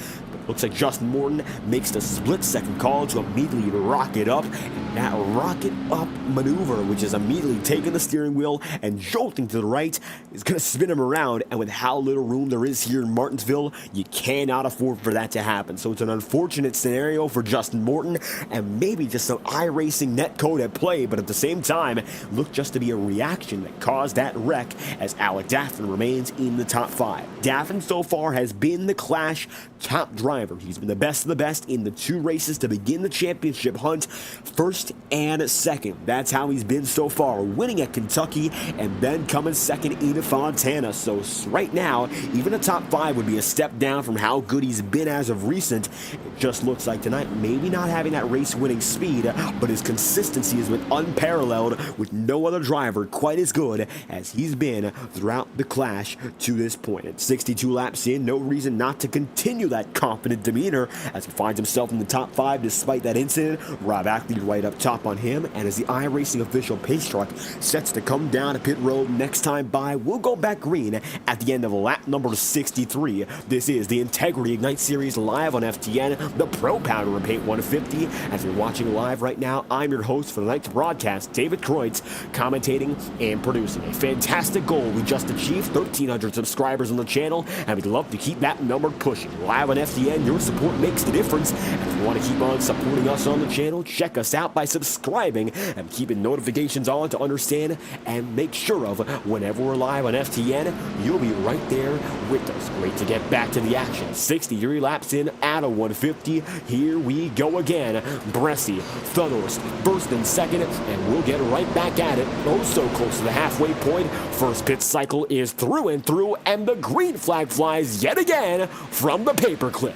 Looks like Justin Morton makes the split-second call to immediately rocket up. And that rocket up maneuver, which is immediately taking the steering wheel and jolting to the right, is going to spin him around. And with how little room there is here in Martinsville, you cannot afford for that to happen. So it's an unfortunate scenario for Justin Morton, and maybe just some iRacing netcode at play. But at the same time, looked just to be a reaction that caused that wreck, as Alec Daffin remains in the top 5. Daffin so far has been the Clash top driver. He's been the best of the best in the 2 races to begin the championship hunt, 1st and 2nd. That's how he's been so far, winning at Kentucky and then coming 2nd in Fontana. So right now, even a top 5 would be a step down from how good he's been as of recent. It just looks like tonight, maybe not having that race-winning speed, but his consistency has been unparalleled, with no other driver quite as good as he's been throughout the Clash to this point. At 62 laps in, no reason not to continue that confidence demeanor as he finds himself in the top 5 despite that incident. Rob Ackley right up top on him, and as the iRacing official pace truck sets to come down to pit road next time by, we'll go back green at the end of lap number 63. This is the Integrity Ignite Series live on FTN, the Pro Powder and Paint 150. As you're watching live right now, I'm your host for tonight's broadcast, David Kreutz, commentating and producing. A fantastic goal we just achieved, 1,300 subscribers on the channel, and we'd love to keep that number pushing. Live on FTN, your support makes the difference. And if you want to keep on supporting us on the channel, check us out by subscribing and keeping notifications on to understand and make sure of whenever we're live on FTN, you'll be right there with us. Great to get back to the action. 63 laps in out of 150. Here we go again. Bressie, Thunnels, first and second, and we'll get right back at it. Oh, so close to the halfway point. First pit cycle is through and through, and the green flag flies yet again from the paperclip.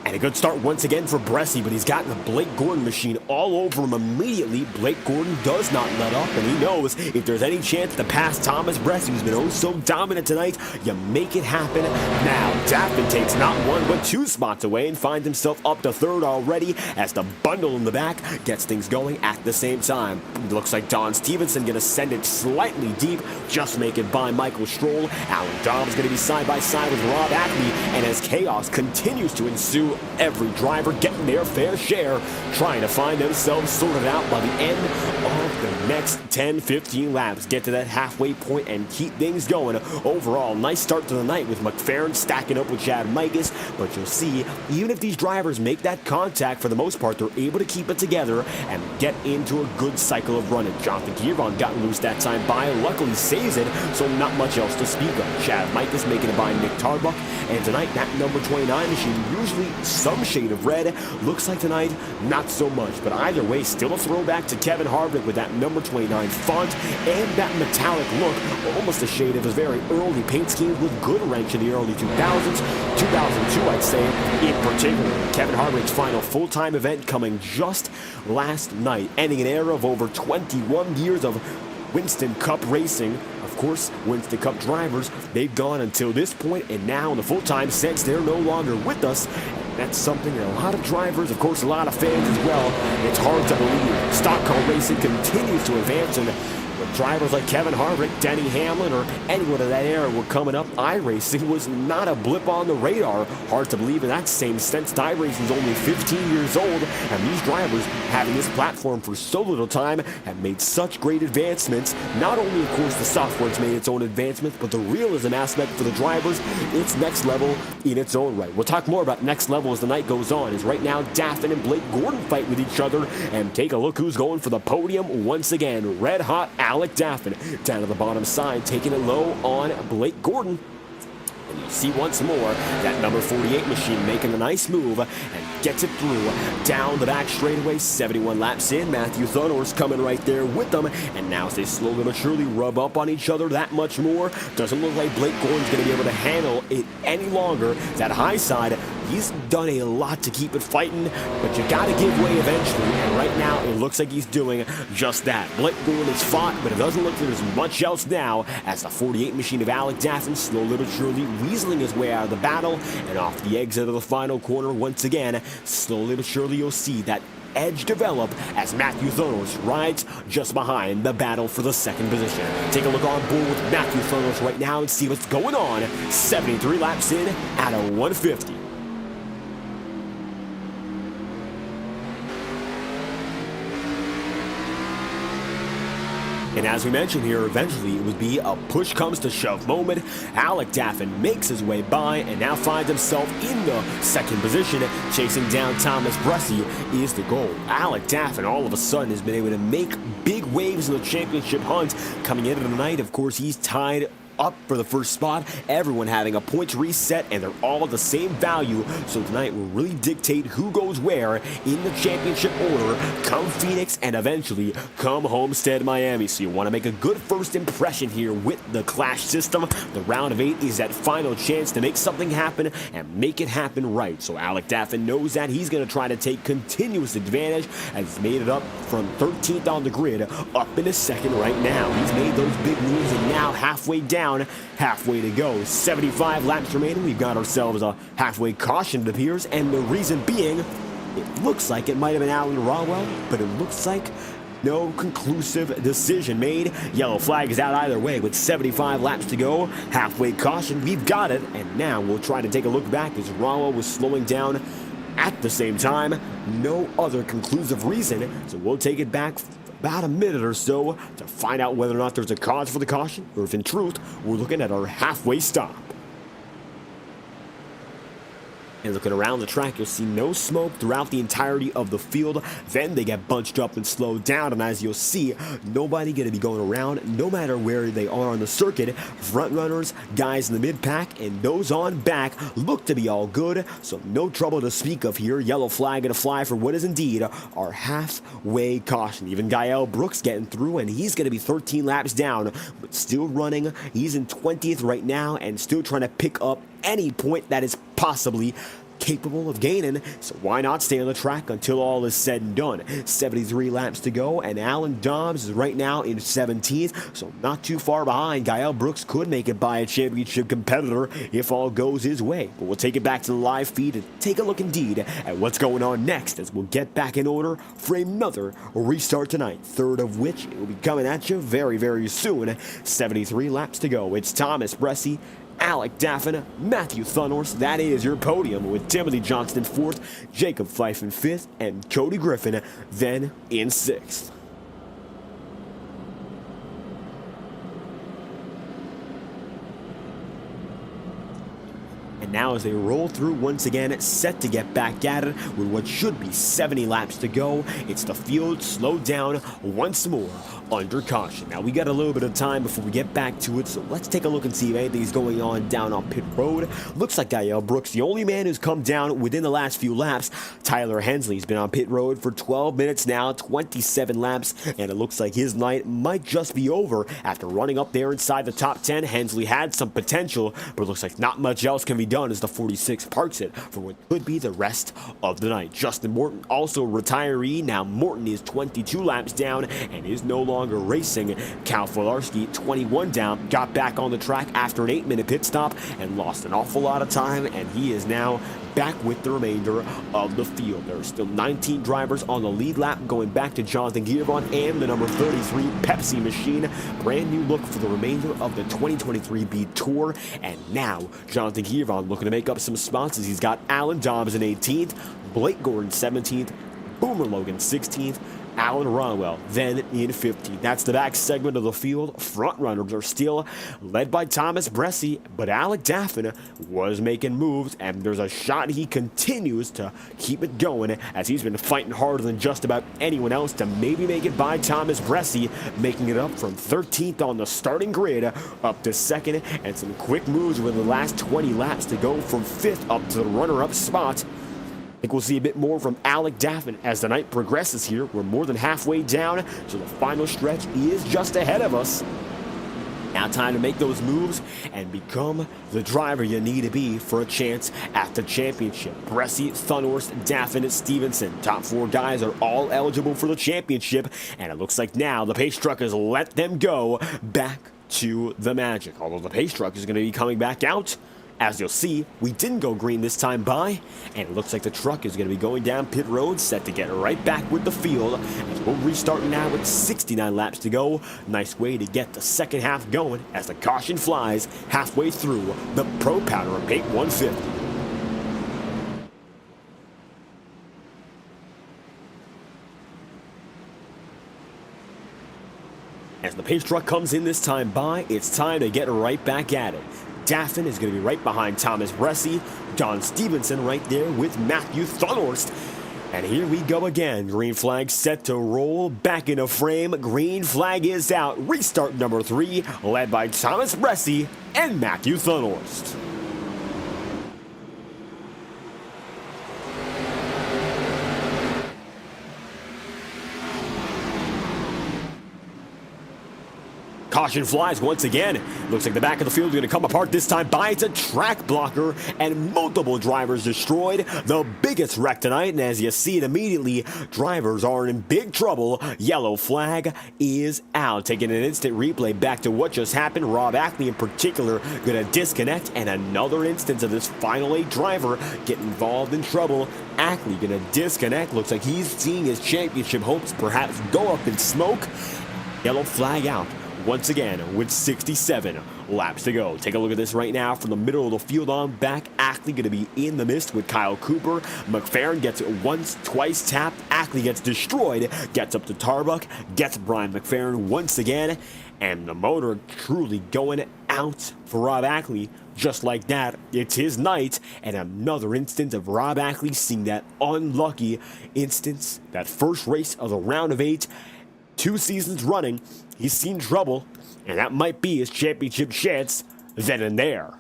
And a good start once again for Bressie, but he's got the Blake Gordon machine all over him immediately. Blake Gordon does not let up, and he knows if there's any chance to pass Thomas Bressie, who's been oh so dominant tonight, you make it happen now. Daffin takes not 1 but 2 spots away and finds himself up to 3rd already as the bundle in the back gets things going at the same time. It looks like Don Stevenson going to send it slightly deep, just make it by Michael Stroll. Alan Dobbs going to be side by side with Rob Ackley, and as chaos continues to ensue, every driver getting their fair share, trying to find themselves sorted out by the end of the next 10-15 laps. Get to that halfway point and keep things going. Overall, nice start to the night with McFerrin stacking up with Chad Mikas, but you'll see, even if these drivers make that contact, for the most part, they're able to keep it together and get into a good cycle of running. Jonathan Giervon got loose that time by, luckily saves it, so not much else to speak of. Chad Mikas making it by Nick Tarbuck, and tonight, that number 29 machine, usually some shade of red, looks like tonight, not so much. But either way, still a throwback to Kevin Harvick with that number 29 font and that metallic look, almost a shade of his very early paint schemes with good wrench in the early 2000s, 2002 I'd say in particular. Kevin Harvick's final full-time event coming just last night, ending an era of over 21 years of Winston Cup racing. Of course, Winston Cup drivers, they've gone until this point, and now in the full-time sense, they're no longer with us. And that's something that a lot of drivers, of course, a lot of fans as well, it's hard to believe. Stock car racing continues to advance, and with drivers like Kevin Harvick, Denny Hamlin, or anyone of that era were coming up, iRacing was not a blip on the radar. Hard to believe in that same sense. iRacing is only 15 years old, and these drivers, having this platform for so little time, have made such great advancements. Not only, of course, the software's made its own advancements, but the realism aspect for the drivers, it's next level in its own right. We'll talk more about next level as the night goes on, as right now Daffin and Blake Gordon fight with each other, and take a look who's going for the podium once again. Red hot Alec Daffin down to the bottom side, taking it low on Blake Gordon. And you see once more that number 48 machine making a nice move and gets it through down the back straightaway. 71 laps in, Matthew Thunors coming right there with them, and now as they slowly but surely rub up on each other that much more, doesn't look like Blake Gordon's going to be able to handle it any longer. That high side, he's done a lot to keep it fighting, but you got to give way eventually, and right now it looks like he's doing just that. Blake Gordon has fought, but it doesn't look like there's much else now, as the 48 machine of Alec Daffin slowly but surely weaseling his way out of the battle, and off the exit of the final corner once again. Slowly but surely you'll see that edge develop as Matthew Thunors rides just behind the battle for the second position. Take a look on board with Matthew Thunors right now and see what's going on. 73 laps in at a 150. And as we mentioned here, eventually it would be a push comes to shove moment. Alec Daffin makes his way by and now finds himself in the second position. Chasing down Thomas Bressie is the goal. Alec Daffin all of a sudden has been able to make big waves in the championship hunt. Coming into the night, of course, he's tied up for the first spot, everyone having a points reset, and they're all the same value. So tonight will really dictate who goes where in the championship order come Phoenix and eventually come Homestead, Miami. So you want to make a good first impression here with the Clash system. The round of 8 is that final chance to make something happen and make it happen right. So Alec Daffin knows that he's going to try to take continuous advantage, and he's made it up from 13th on the grid up into second right now. He's made those big moves, and now halfway down, halfway to go. 75 laps remaining. We've got ourselves a halfway caution, it appears, and the reason being, it looks like it might have been Alan Rawell, but it looks like no conclusive decision made. Yellow flag is out either way with 75 laps to go. Halfway caution, we've got it, and now we'll try to take a look back as Rawell was slowing down at the same time. No other conclusive reason, so we'll take it back about a minute or so to find out whether or not there's a cause for the caution, or if in truth we're looking at our halfway stop. And looking around the track, you'll see no smoke throughout the entirety of the field. Then they get bunched up and slowed down, and as you'll see, nobody going to be going around no matter where they are on the circuit. Front runners, guys in the mid-pack, and those on back look to be all good, so no trouble to speak of here. Yellow flag going to fly for what is indeed our halfway caution. Even Gael Brooks getting through, and he's going to be 13 laps down, but still running. He's in 20th right now and still trying to pick up any point that is possibly capable of gaining, so why not stay on the track until all is said and done. 73 laps to go, and Alan Dobbs is right now in 17th, so not too far behind. Gael Brooks could make it by a championship competitor if all goes his way, but we'll take it back to the live feed and take a look indeed at what's going on next as we'll get back in order for another restart tonight, third of which will be coming at you very, very soon. 73 laps to go. It's Thomas Bressie, Alec Daffin, Matthew Thunors. That is your podium, with Timothy Johnston in 4th, Jacob Fife in 5th, and Cody Griffin then in 6th. And now as they roll through once again, set to get back at it with what should be 70 laps to go, it's the field slowed down once more under caution. Now we got a little bit of time before we get back to it, so let's take a look and see if anything's going on down on pit road. Looks like Gael Brooks, the only man who's come down within the last few laps. Tyler Hensley's been on pit road for 12 minutes now, 27 laps, and it looks like his night might just be over after running up there inside the top 10. Hensley had some potential, but it looks like not much else can be done as the 46 parks it for what could be the rest of the night. Justin Morton, also retiree. Now Morton is 22 laps down and is no longer racing. Cal Filarski, 21 down, got back on the track after an 8-minute pit stop and lost an awful lot of time, and he is now back with the remainder of the field. There are still 19 drivers on the lead lap, going back to Jonathan Giervon and the number 33 Pepsi machine. Brand new look for the remainder of the 2023 B Tour. And now Jonathan Giervon looking to make up some spots as he's got Alan Dobbs in 18th, Blake Gordon 17th, Boomer Logan 16th, Alan Ronwell then in 15th. That's the back segment of the field. Front runners are still led by Thomas Bressi, but Alec Daffin was making moves, and there's a shot he continues to keep it going as he's been fighting harder than just about anyone else to maybe make it by Thomas Bressi, making it up from 13th on the starting grid up to 2nd, and some quick moves with the last 20 laps to go from 5th up to the runner-up spot. I think we'll see a bit more from Alec Daffin as the night progresses here. We're more than halfway down, so the final stretch is just ahead of us. Now time to make those moves and become the driver you need to be for a chance at the championship. Bressi, Thunhorst, Daffin, Stevenson. Top 4 guys are all eligible for the championship, and it looks like now the pace truck has let them go back to the Magic. Although the pace truck is going to be coming back out. As you'll see, we didn't go green this time by, and it looks like the truck is going to be going down pit road, set to get right back with the field. As we'll restart now with 69 laps to go. Nice way to get the second half going as the caution flies halfway through the Pro Powder of Paint 150. As the pace truck comes in this time by, it's time to get right back at it. Daffin is going to be right behind Thomas Bressi, Don Stevenson right there with Matthew Thunhorst. And here we go again. Green flag set to roll, back into frame. Green flag is out. Restart number 3, led by Thomas Bressi and Matthew Thunhorst. Caution flies once again. Looks like the back of the field is going to come apart this time by. It's a track blocker and multiple drivers destroyed. The biggest wreck tonight, and as you see it immediately, drivers are in big trouble. Yellow flag is out. Taking an instant replay back to what just happened. Rob Ackley in particular going to disconnect, and another instance of this Final 8 driver get involved in trouble. Ackley going to disconnect. Looks like he's seeing his championship hopes perhaps go up in smoke. Yellow flag out. Once again, with 67 laps to go. Take a look at this right now from the middle of the field on back. Ackley going to be in the mist with Kyle Cooper. McFerrin gets it once, twice tapped. Ackley gets destroyed, gets up to Tarbuck, gets Brian McFerrin once again, and the motor truly going out for Rob Ackley. Just like that, it's his night, and another instance of Rob Ackley seeing that unlucky instance, that first race of the round of 8, 2 seasons running. He's seen trouble, and that might be his championship chance then and there.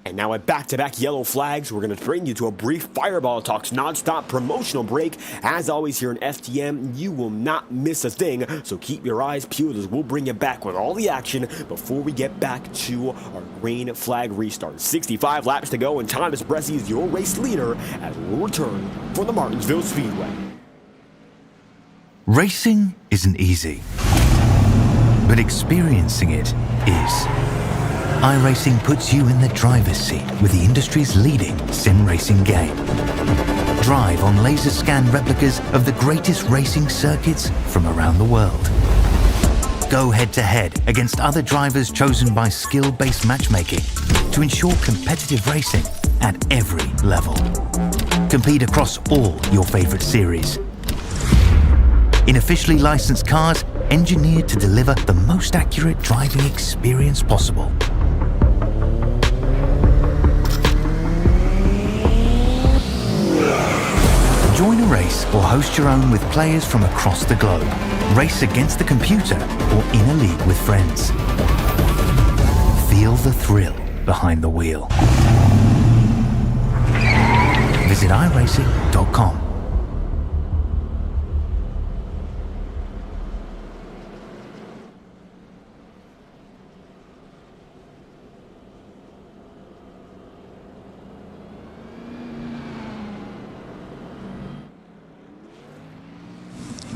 And now at back-to-back yellow flags, we're going to bring you to a brief Fireball Talks non-stop promotional break. As always here in FTM, you will not miss a thing, so keep your eyes peeled as we'll bring you back with all the action before we get back to our green flag restart. 65 laps to go, and Thomas Bressi is your race leader as we'll return for the Martinsville Speedway. Racing isn't easy, but experiencing it is. iRacing puts you in the driver's seat with the industry's leading sim racing game. Drive on laser scan replicas of the greatest racing circuits from around the world. Go head-to-head against other drivers chosen by skill-based matchmaking to ensure competitive racing at every level. Compete across all your favorite series. In officially licensed cars, engineered to deliver the most accurate driving experience possible. Join a race or host your own with players from across the globe. Race against the computer or in a league with friends. Feel the thrill behind the wheel. Visit iRacing.com.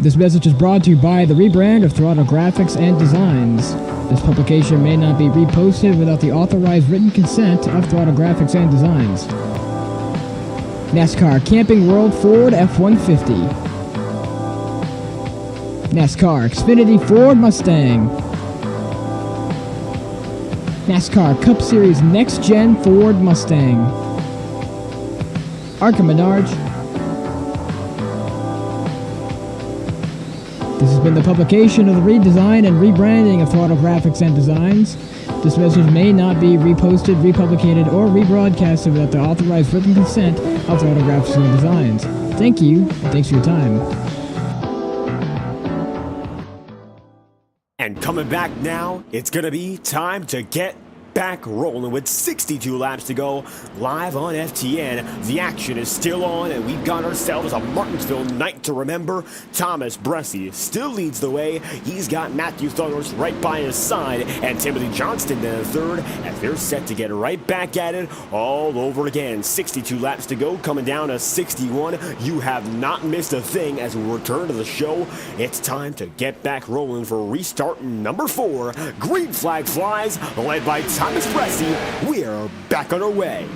This message is brought to you by the rebrand of Throttle Graphics and Designs. This publication may not be reposted without the authorized written consent of Throttle Graphics and Designs. NASCAR Camping World Ford F-150. NASCAR Xfinity Ford Mustang. NASCAR Cup Series Next-Gen Ford Mustang. Arca Menards. This has been the publication of the redesign and rebranding of Throttle Graphics and Designs. This message may not be reposted, republicated, or rebroadcasted without the authorized written consent of Throttle Graphics and Designs. Thank you, and thanks for your time. And coming back now, it's going to be time to get back rolling with 62 laps to go live on FTN. The action is still on, and we've got ourselves a Martinsville night to remember. Thomas Bressi still leads the way. He's got Matthew Thunders right by his side, and Timothy Johnston in third, as they're set to get right back at it all over again. 62 laps to go, coming down to 61. You have not missed a thing as we return to the show. It's time to get back rolling for restart number 4. Green flag flies, led by Thomas Bressi. We're back on our way.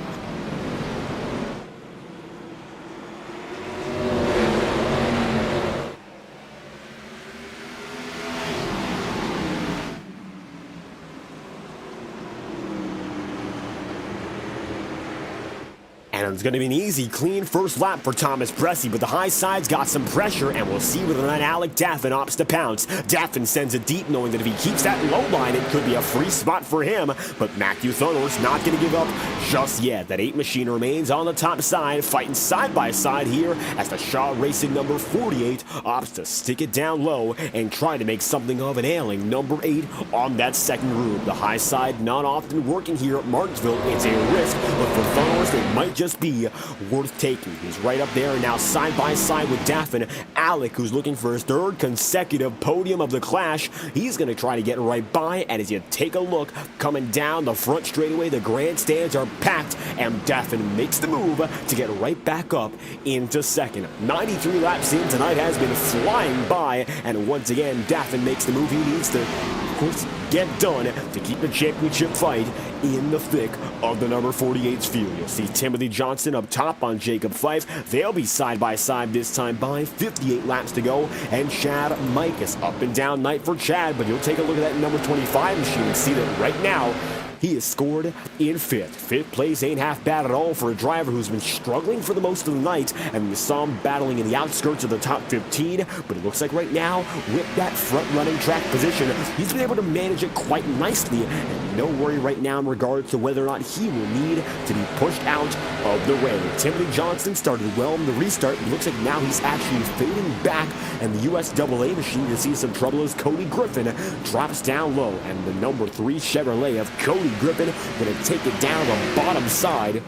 And it's going to be an easy, clean first lap for Thomas Bressi, but the high side's got some pressure, and we'll see whether or not Alec Daffin opts to pounce. Daffin sends it deep, knowing that if he keeps that low line, it could be a free spot for him, but Matthew Thunders not going to give up just yet. That 8 machine remains on the top side, fighting side by side here, as the Shaw Racing number 48 opts to stick it down low and try to make something of an ailing number 8 on that second group. The high side not often working here at Martinsville. It's a risk, but for Thunders, it might just be worth taking. He's right up there now, side by side with Daffin. Alec, who's looking for his 3rd consecutive podium of the Clash, he's going to try to get right by, and as you take a look, coming down the front straightaway, the grandstands are packed, and Daffin makes the move to get right back up into 2nd. 93 laps in tonight has been flying by, and once again, Daffin makes the move he needs to, of course, get done to keep the championship fight in the thick of the number 48's field. You'll see Timothy Johnston up top on Jacob Fife. They'll be side by side this time by 58 laps to go. And Chad Mikas up and down night for Chad, but you'll take a look at that number 25 machine and see that right now he is scored in 5th. 5th place ain't half bad at all for a driver who's been struggling for the most of the night, and we saw him battling in the outskirts of the top 15, but it looks like right now, with that front-running track position, he's been able to manage it quite nicely, and no worry right now in regards to whether or not he will need to be pushed out of the way. Timothy Johnston started well in the restart. It looks like now he's actually fading back, and the USAA machine can see some trouble as Cody Griffin drops down low, and the number 3 Chevrolet of Cody Griffin going to take it down the bottom side.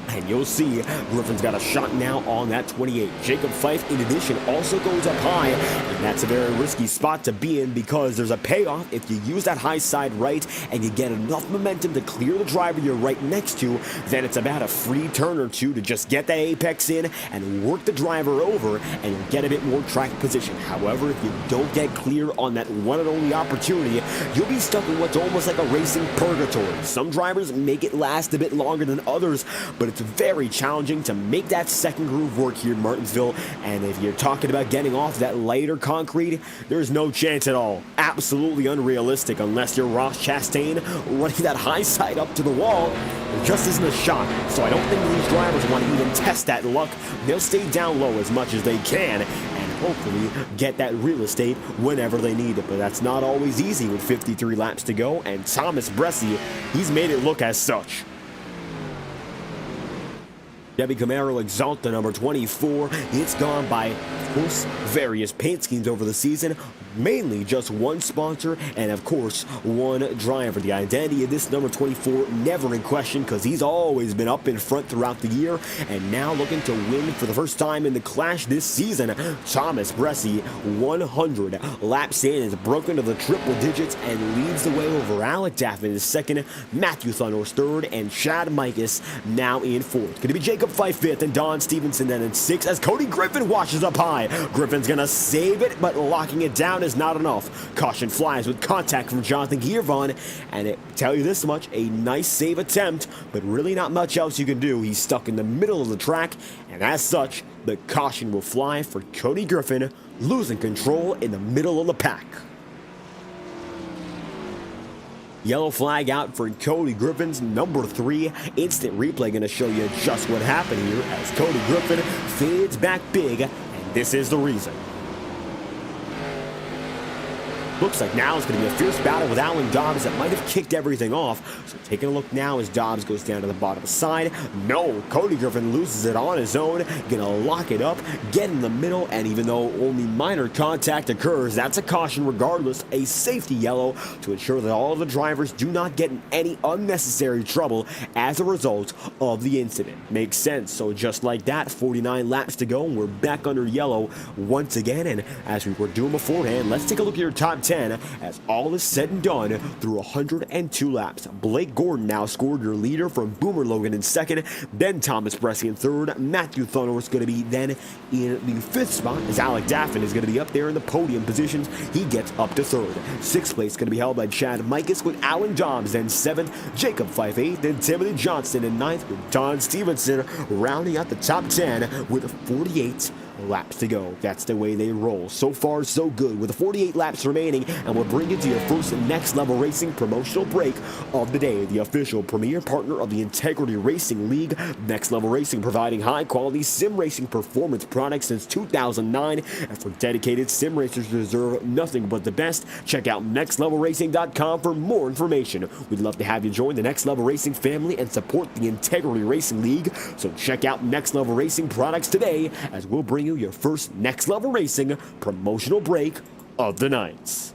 And you'll see Griffin's got a shot now on that 28. Jacob Fife, in addition, also goes up high, and that's a very risky spot to be in because there's a payoff if you use that high side right and you get enough momentum to clear the driver you're right next to. Then it's about a free turn or two to just get that apex in and work the driver over, and you'll get a bit more track position. However, if you don't get clear on that one and only opportunity, you'll be stuck in what's almost like a racing purgatory. Some drivers make it last a bit longer than others, but it's very challenging to make that second groove work here in Martinsville, and if you're talking about getting off that lighter concrete, there's no chance at all. Absolutely unrealistic unless you're Ross Chastain running that high side up to the wall. There just isn't a shot, so I don't think these drivers want to even test that luck. They'll stay down low as much as they can and hopefully get that real estate whenever they need it, but that's not always easy with 53 laps to go, and Thomas Bressi, he's made it look as such. Debbie Camaro Exalta number 24. It's gone by, of course, various paint schemes over the season, mainly just one sponsor and, of course, one driver. The identity of this number 24 never in question because he's always been up in front throughout the year, and now looking to win for the first time in the Clash this season. Thomas Bressi, 100 laps in, is broken to the triple digits and leads the way over Alec Daffin in 2nd, Matthew Thunders 3rd, and Chad Mikas now in 4th. Going to be Jacob Jacob Fife 5th, and Don Stevenson then in 6th as Cody Griffin washes up high. Griffin's gonna save it, but locking it down is not enough. Caution flies with contact from Jonathan Giervon, and it tell you this much, a nice save attempt, but really not much else you can do. He's stuck in the middle of the track, and as such, the caution will fly for Cody Griffin, losing control in the middle of the pack. Yellow flag out for Cody Griffin's number 3. Instant replay going to show you just what happened here as Cody Griffin fades back big, and this is the reason. Looks like now it's going to be a fierce battle with Alan Dobbs that might have kicked everything off. So taking a look now as Dobbs goes down to the bottom side. No, Cody Griffin loses it on his own. Going to lock it up, get in the middle, and even though only minor contact occurs, that's a caution regardless. A safety yellow to ensure that all of the drivers do not get in any unnecessary trouble as a result of the incident. Makes sense. So just like that, 49 laps to go, and we're back under yellow once again. And as we were doing beforehand, let's take a look at your top 10 as all is said and done through 102 laps. Blake Gordon now scored your leader from Boomer Logan in 2nd, then Thomas Bressi in 3rd. Matthew Thunor is going to be then in the 5th spot as Alec Daffin is going to be up there in the podium positions. He gets up to 3rd. 6th place going to be held by Chad Mikas with Alan Dobbs, then 7th, Jacob Fife 8th, then Timothy Johnston in 9th with Don Stevenson rounding out the top 10 with 48 laps to go. That's the way they roll. So far, so good. With 48 laps remaining, and we'll bring you to your first Next Level Racing promotional break of the day. The official premier partner of the Integrity Racing League. Next Level Racing providing high-quality sim racing performance products since 2009. And for dedicated sim racers who deserve nothing but the best, check out nextlevelracing.com for more information. We'd love to have you join the Next Level Racing family and support the Integrity Racing League. So check out Next Level Racing products today as we'll bring you your first Next Level Racing promotional break of the night.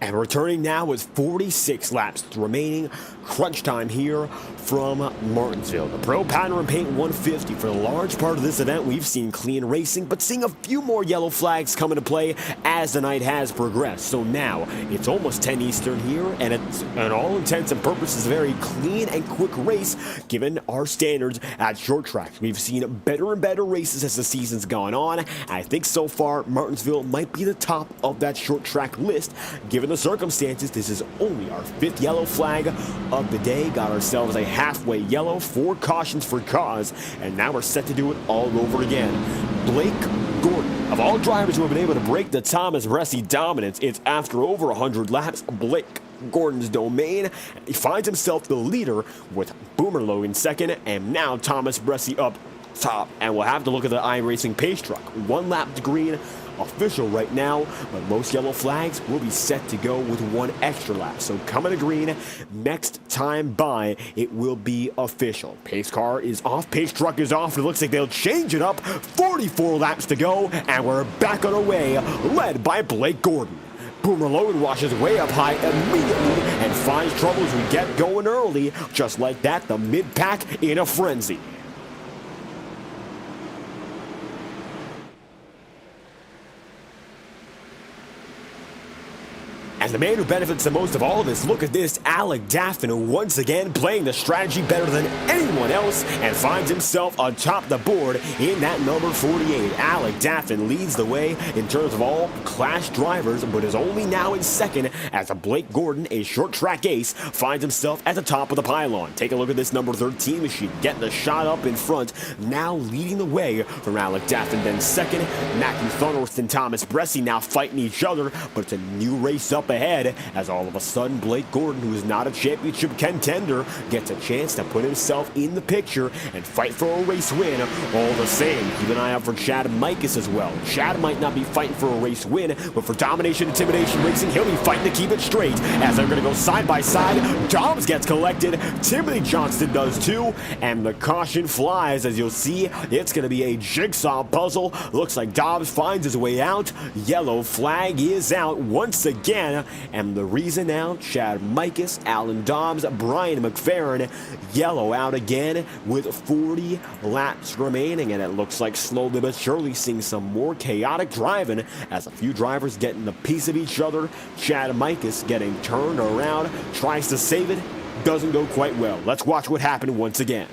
And returning now with 46 laps remaining. Crunch time here from Martinsville. The Pro Powder and Paint 150. For the large part of this event, we've seen clean racing, but seeing a few more yellow flags come into play as the night has progressed. So now, it's almost 10 Eastern here, and it's, in all intents and purposes, a very clean and quick race, given our standards at short tracks. We've seen better and better races as the season's gone on. I think so far, Martinsville might be the top of that short track list. Given the circumstances, this is only our 5th yellow flag of the day. Got ourselves a halfway yellow, 4 cautions for cause, and now we're set to do it all over again. Blake Gordon, of all drivers who have been able to break the Thomas Bressi dominance, it's after over 100 laps, Blake Gordon's domain. He finds himself the leader with Boomer Logan 2nd, and now Thomas Bressi up top. And we'll have to look at the iRacing pace truck. 1 lap to green, official right now, but most yellow flags will be set to go with 1 extra lap. So coming to green, next time by, it will be official. Pace car is off, pace truck is off. It looks like they'll change it up. 44 laps to go, and we're back on our way, led by Blake Gordon. Boomer Logan washes way up high immediately and finds trouble as we get going early. Just like that, the mid-pack in a frenzy. And the man who benefits the most of all of this, look at this, Alec Daffin once again playing the strategy better than anyone else and finds himself atop the board in that number 48. Alec Daffin leads the way in terms of all Clash drivers, but is only now in second as Blake Gordon, a short track ace, finds himself at the top of the pylon. Take a look at this number 13 machine, getting the shot up in front, now leading the way from Alec Daffin. Then second, Matthew Thunderworth and Thomas Bressi now fighting each other, but it's a new race up ahead as all of a sudden Blake Gordon, who is not a championship contender, gets a chance to put himself in the picture and fight for a race win. All the same, keep an eye out for Chad Mikas as well. Chad might not be fighting for a race win, but for Domination Intimidation Racing, he'll be fighting to keep it straight as they're going to go side by side. Dobbs gets collected, Timothy Johnston does too, and the caution flies. As you'll see, it's going to be a jigsaw puzzle. Looks like Dobbs finds his way out. Yellow flag is out once again. And the reason now, Chad Mikas, Alan Dobbs, Brian McFerrin, yellow out again with 40 laps remaining. And it looks like slowly but surely seeing some more chaotic driving as a few drivers getting a piece of each other. Chad Mikas getting turned around, tries to save it, doesn't go quite well. Let's watch what happened once again.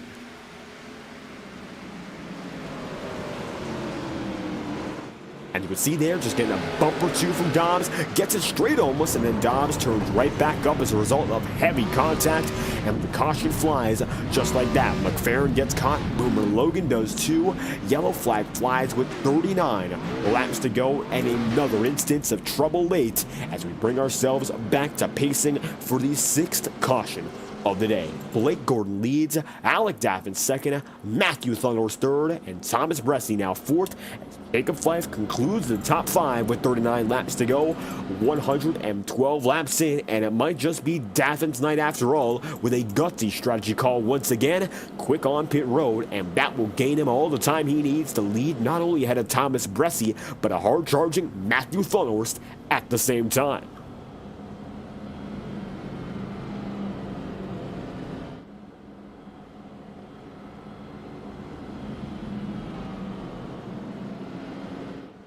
And you can see there, just getting a bump or two from Dobbs, gets it straight almost, and then Dobbs turns right back up as a result of heavy contact, and the caution flies just like that. McFerrin gets caught, Boomer Logan does too. Yellow flag flies with 39 laps to go, and another instance of trouble late as we bring ourselves back to pacing for the 6th caution of the day. Blake Gordon leads, Alec Daffin second, Matthew Thunderworth third, and Thomas Bressi now fourth. Jacob Fife concludes the top 5 with 39 laps to go, 112 laps in, and it might just be Daffin's night after all, with a gutsy strategy call once again, quick on pit road, and that will gain him all the time he needs to lead not only ahead of Thomas Bressi, but a hard-charging Matthew Thunderworth at the same time.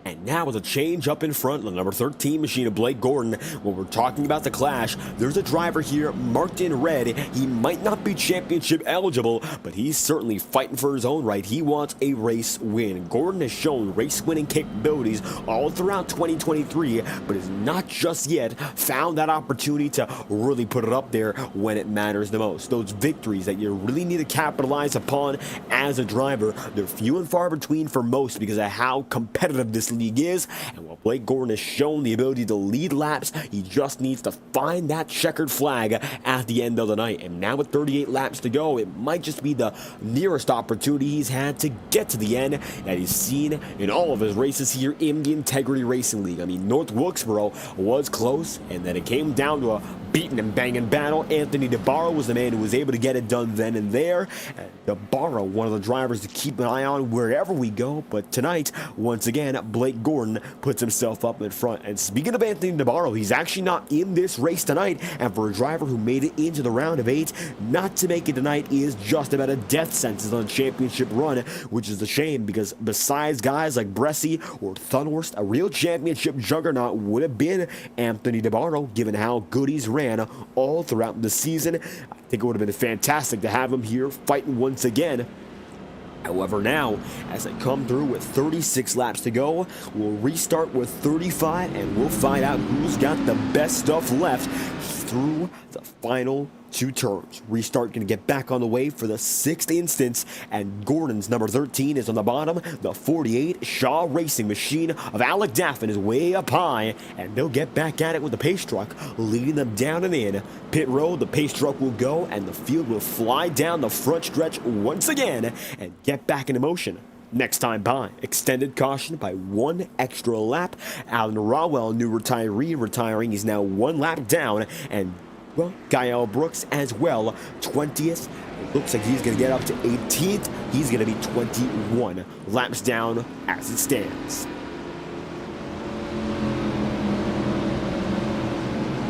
And now with a change up in front, the number 13 machine of Blake Gordon. When we're talking about the clash, there's a driver here marked in red. He might not be championship eligible, but he's certainly fighting for his own right. He wants a race win. Gordon has shown race winning capabilities all throughout 2023, but has not just yet found that opportunity to really put it up there when it matters the most. Those victories that you really need to capitalize upon as a driver, they're few and far between for most because of how competitive this league is. And while Blake Gordon has shown the ability to lead laps, he just needs to find that checkered flag at the end of the night. And now with 38 laps to go, it might just be the nearest opportunity he's had to get to the end that he's seen in all of his races here in the Integrity Racing League. I mean, North Wilkesboro was close, and then it came down to a beating and banging battle. Anthony DeBarro was the man who was able to get it done then and there. DeBarro, one of the drivers to keep an eye on wherever we go. But tonight, once again, Blake Gordon puts himself up in front. And speaking of Anthony DeBarro, he's actually not in this race tonight. And for a driver who made it into the round of 8, not to make it tonight is just about a death sentence on a championship run, which is a shame because besides guys like Bressi or Thunderworth, a real championship juggernaut would have been Anthony DeBarro, given how good he's ran all throughout the season. I think it would have been fantastic to have him here fighting once again. However, now, as they come through with 36 laps to go, we'll restart with 35, and we'll find out who's got the best stuff left through the final 2 turns. Restart going to get back on the way for the 6th instance, and Gordon's number 13 is on the bottom. The 48 Shaw Racing machine of Alec Daffin is way up high, and they'll get back at it with the pace truck, leading them down and in. Pit road, the pace truck will go, and the field will fly down the front stretch once again and get back into motion. Next time by, extended caution by 1 extra lap. Alan Rawell, new retiree, retiring. He's now 1 lap down, and well, Gael Brooks as well, 20th. It looks like he's going to get up to 18th. He's going to be 21 laps down as it stands.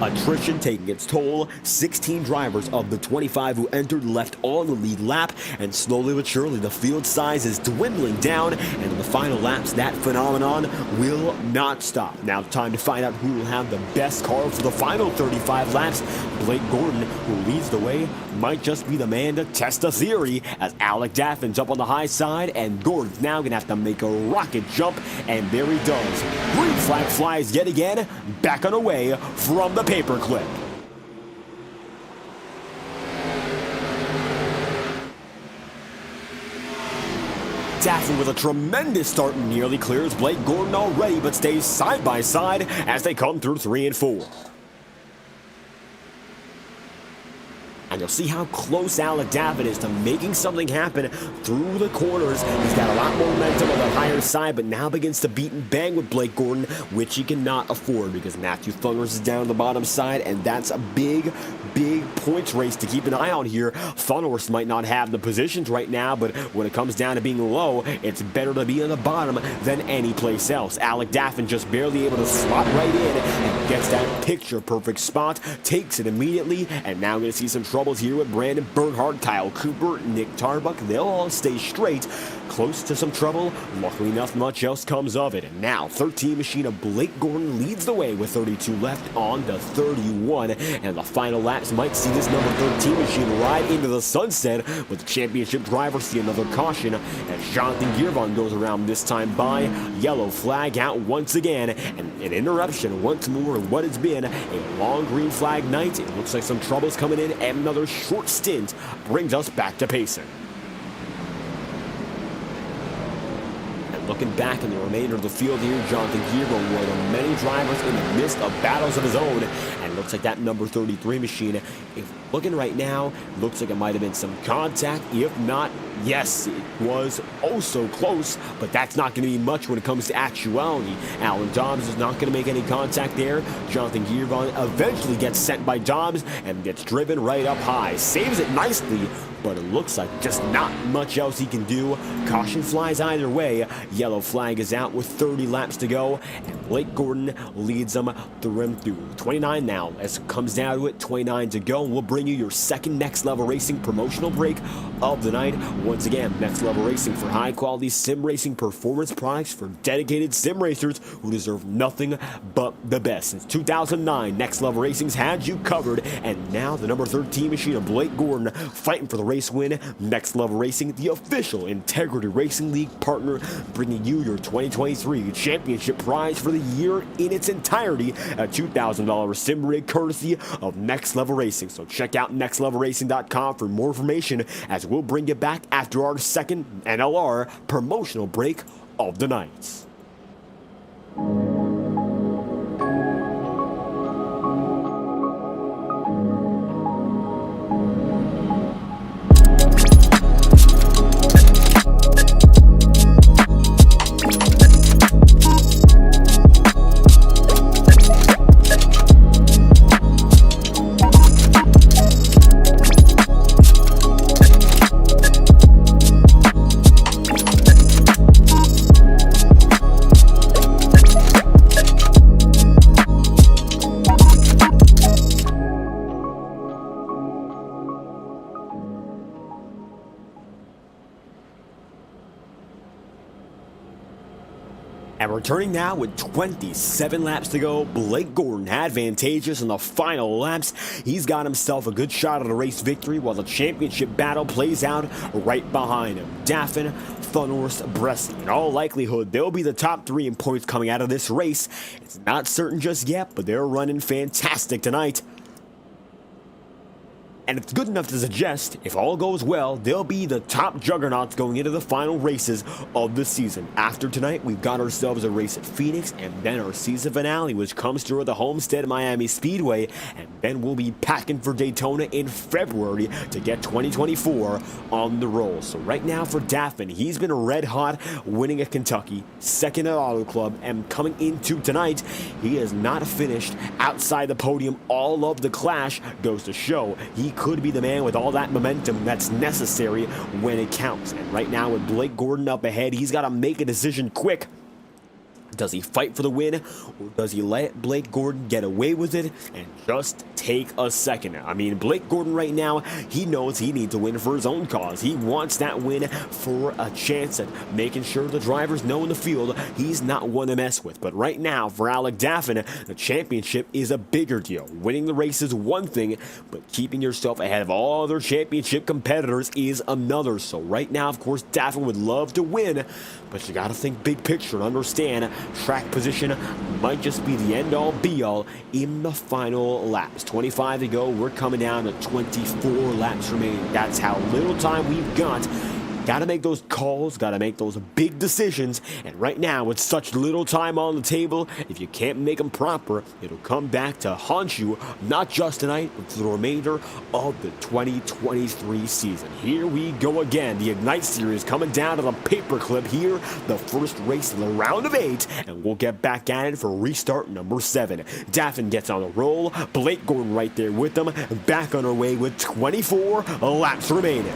Attrition taking its toll. 16 drivers of the 25 who entered left on the lead lap, and slowly but surely the field size is dwindling down, and in the final laps that phenomenon will not stop. Now time to find out who will have the best car for the final 35 laps. Blake Gordon, who leads the way, might just be the man to test a theory, as Alec Daffin's up on the high side, and Gordon's now gonna have to make a rocket jump, and there he does. Green flag flies yet again, back on the way from the paperclip. Daffin with a tremendous start nearly clears Blake Gordon already, but stays side by side as they come through 3 and 4. And you'll see how close Alec Daffin is to making something happen through the corners. He's got a lot more momentum on the higher side, but now begins to beat and bang with Blake Gordon, which he cannot afford because Matthew Thunders is down on the bottom side, and that's a big points race to keep an eye on here. Thunderhorse might not have the positions right now, but when it comes down to being low, it's better to be on the bottom than any place else. Alec Daffin just barely able to slot right in and gets that picture-perfect spot, takes it immediately, and now we're going to see some troubles here with Brandon Bernhardt, Kyle Cooper, Nick Tarbuck. They'll all stay straight. Close to some trouble. Luckily, not much else comes of it. And now, 13 machine of Blake Gordon leads the way with 32 left on to 31. And the final laps might see this number 13 machine ride into the sunset, with the championship driver see another caution as Jonathan Gearvon goes around this time by. Yellow flag out once again, and an interruption once more in what has been a long green flag night. It looks like some trouble's coming in, and another short stint brings us back to pacing. Looking back in the remainder of the field here, Jonathan Gearvon, one of the many drivers in the midst of battles of his own, and it looks like that number 33 machine, if looking right now, looks like it might have been some contact. If not, yes, it was oh so close, but that's not going to be much when it comes to actuality. Alan Dobbs is not going to make any contact there. Jonathan Gearvon eventually gets sent by Dobbs and gets driven right up high. Saves it nicely, but it looks like just not much else he can do. Caution flies either way. Yellow flag is out with 30 laps to go, and Blake Gordon leads them through 29 now. As it comes down to it, 29 to go, and we'll bring you your second Next Level Racing promotional break of the night. Once again, Next Level Racing for high quality sim racing performance products for dedicated sim racers who deserve nothing but the best. Since 2009, Next Level Racing's had you covered, and now the number 13 machine of Blake Gordon fighting for the race win. Next Level Racing, the official Integrity Racing League partner, bringing you your 2023 championship prize for the year in its entirety, a $2,000 sim rig courtesy of Next Level Racing. So check out nextlevelracing.com for more information, as we'll bring you back after our second NLR promotional break of the night. And returning now with 27 laps to go, Blake Gordon advantageous in the final laps. He's got himself a good shot at a race victory while the championship battle plays out right behind him. Daffin, Thunderhorse, Bresci. In all likelihood, they'll be the top 3 in points coming out of this race. It's not certain just yet, but they're running fantastic tonight. And it's good enough to suggest, if all goes well, they'll be the top juggernauts going into the final races of the season. After tonight, we've got ourselves a race at Phoenix, and then our season finale, which comes through at the Homestead Miami Speedway, and then we'll be packing for Daytona in February to get 2024 on the roll. So right now for Daffin, he's been red hot, winning at Kentucky, second at Auto Club, and coming into tonight, he has not finished outside the podium. All of the clash goes to show he could be the man with all that momentum that's necessary when it counts. And right now with Blake Gordon up ahead, he's got to make a decision quick. Does he fight for the win, or does he let Blake Gordon get away with it and just take a second? I mean, Blake Gordon right now, he knows he needs to win for his own cause. He wants that win for a chance at making sure the drivers know in the field he's not one to mess with. But right now, for Alec Daffin, the championship is a bigger deal. Winning the race is one thing, but keeping yourself ahead of all other championship competitors is another. So right now, of course, Daffin would love to win, but you gotta think big picture and understand track position might just be the end-all be-all in the final laps. 25 to go, we're coming down to 24 laps remaining. That's how little time we've got. Gotta make those calls, gotta make those big decisions, and right now, with such little time on the table, if you can't make them proper, it'll come back to haunt you, not just tonight, but for the remainder of the 2023 season. Here we go again, the Ignite Series coming down to the paperclip here, the first race of the round of 8, and we'll get back at it for restart number 7. Daffin gets on a roll, Blake Gordon right there with them, back on our way with 24 laps remaining.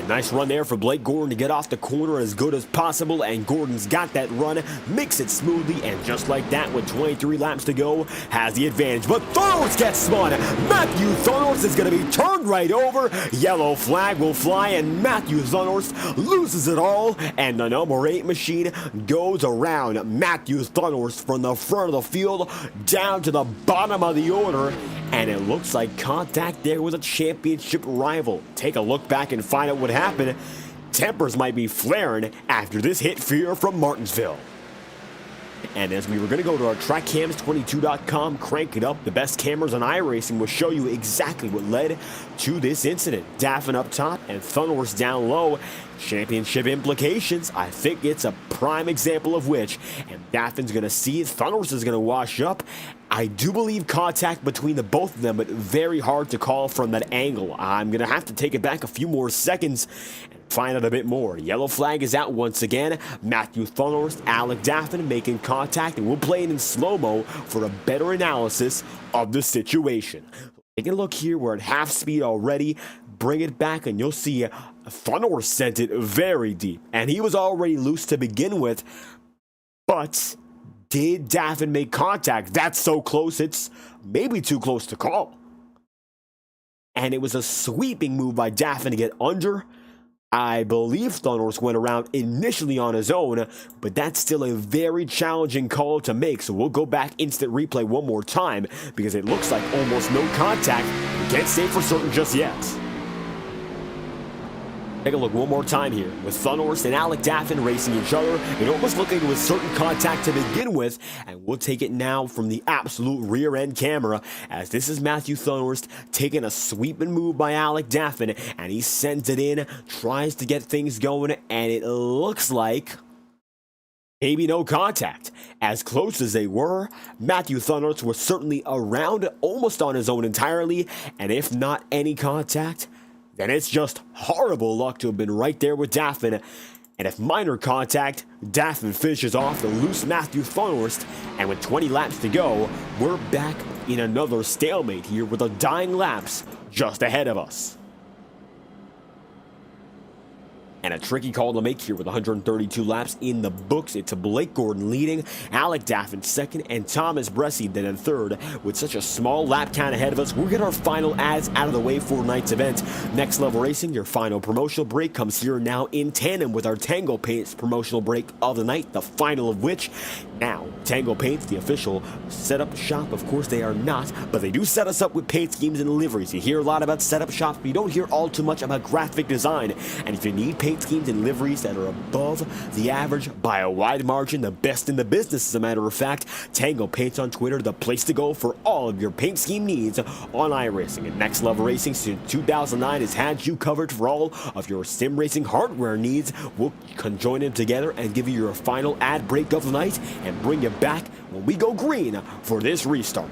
Nice run there for Blake Gordon to get off the corner as good as possible, and Gordon's got that run, makes it smoothly, and just like that, with 23 laps to go, has the advantage. But Thornworth gets spun. Matthew Thornworth is going to be turned right over. Yellow flag will fly, and Matthew Thornworth loses it all, and the number 8 machine goes around Matthew Thornworth from the front of the field down to the bottom of the order. And it looks like contact there with a championship rival. Take a look back and find out what happened. Tempers might be flaring after this hit fear from Martinsville. And as we were going to go to our trackcams22.com, crank it up, the best cameras on iRacing will show you exactly what led to this incident. Daffin up top and Thunderworth down low. Championship implications, I think it's a prime example of which. And Daffin's going to see it, Thunderworth is going to wash up. I do believe contact between the both of them, but very hard to call from that angle. I'm going to have to take it back a few more seconds and find out a bit more. Yellow flag is out once again. Matthew Thunderworth, Alec Daffin making contact, and we'll play it in slow-mo for a better analysis of the situation. Take a look here, we're at half speed already. Bring it back and you'll see Thunderworth sent it very deep, and he was already loose to begin with, but did Daffin make contact? That's so close, it's maybe too close to call. And it was a sweeping move by Daffin to get under. I believe Thunderworth went around initially on his own, but that's still a very challenging call to make, so we'll go back instant replay one more time, because it looks like almost no contact. We can't say for certain just yet. Take a look one more time here with Thunderworth and Alec Daffin racing each other. It almost looked like it was certain contact to begin with, and we'll take it now from the absolute rear end camera, as this is Matthew Thunderworth taking a sweeping move by Alec Daffin, and he sends it in, tries to get things going, and it looks like maybe no contact. As close as they were, Matthew Thunderworth was certainly around, almost on his own entirely, and if not any contact, then it's just horrible luck to have been right there with Daffin. And if minor contact, Daffin finishes off the loose Matthew Thunderworth, and with 20 laps to go, we're back in another stalemate here with the dying laps just ahead of us. And a tricky call to make here with 132 laps in the books. It's Blake Gordon leading, Alec Daffin second, and Thomas Bresci then in third. With such a small lap count ahead of us, we'll get our final ads out of the way for tonight's event. Next Level Racing, your final promotional break, comes here now in tandem with our Tango Paints promotional break of the night, the final of which now, Tango Paints, the official setup shop. Of course, they are not, but they do set us up with paint schemes and liveries. You hear a lot about setup shops, but you don't hear all too much about graphic design. And if you need paint schemes and liveries that are above the average by a wide margin, the best in the business, as a matter of fact, Tango Paints on Twitter, the place to go for all of your paint scheme needs on iRacing. And Next Level Racing since 2009 has had you covered for all of your sim racing hardware needs. We'll join them together and give you your final ad break of the night and bring you back when we go green for this restart.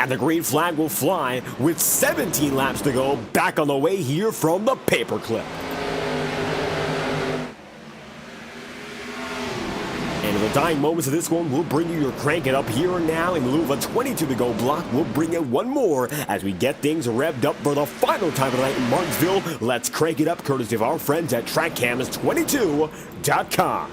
And the green flag will fly with 17 laps to go, back on the way here from the paperclip. And in the dying moments of this one, we'll bring you your Crank It Up here and now. In lieu of a 22 to go block, we'll bring in one more as we get things revved up for the final time of the night in Martinsville. Let's crank it up, courtesy of our friends at TrackCams22.com.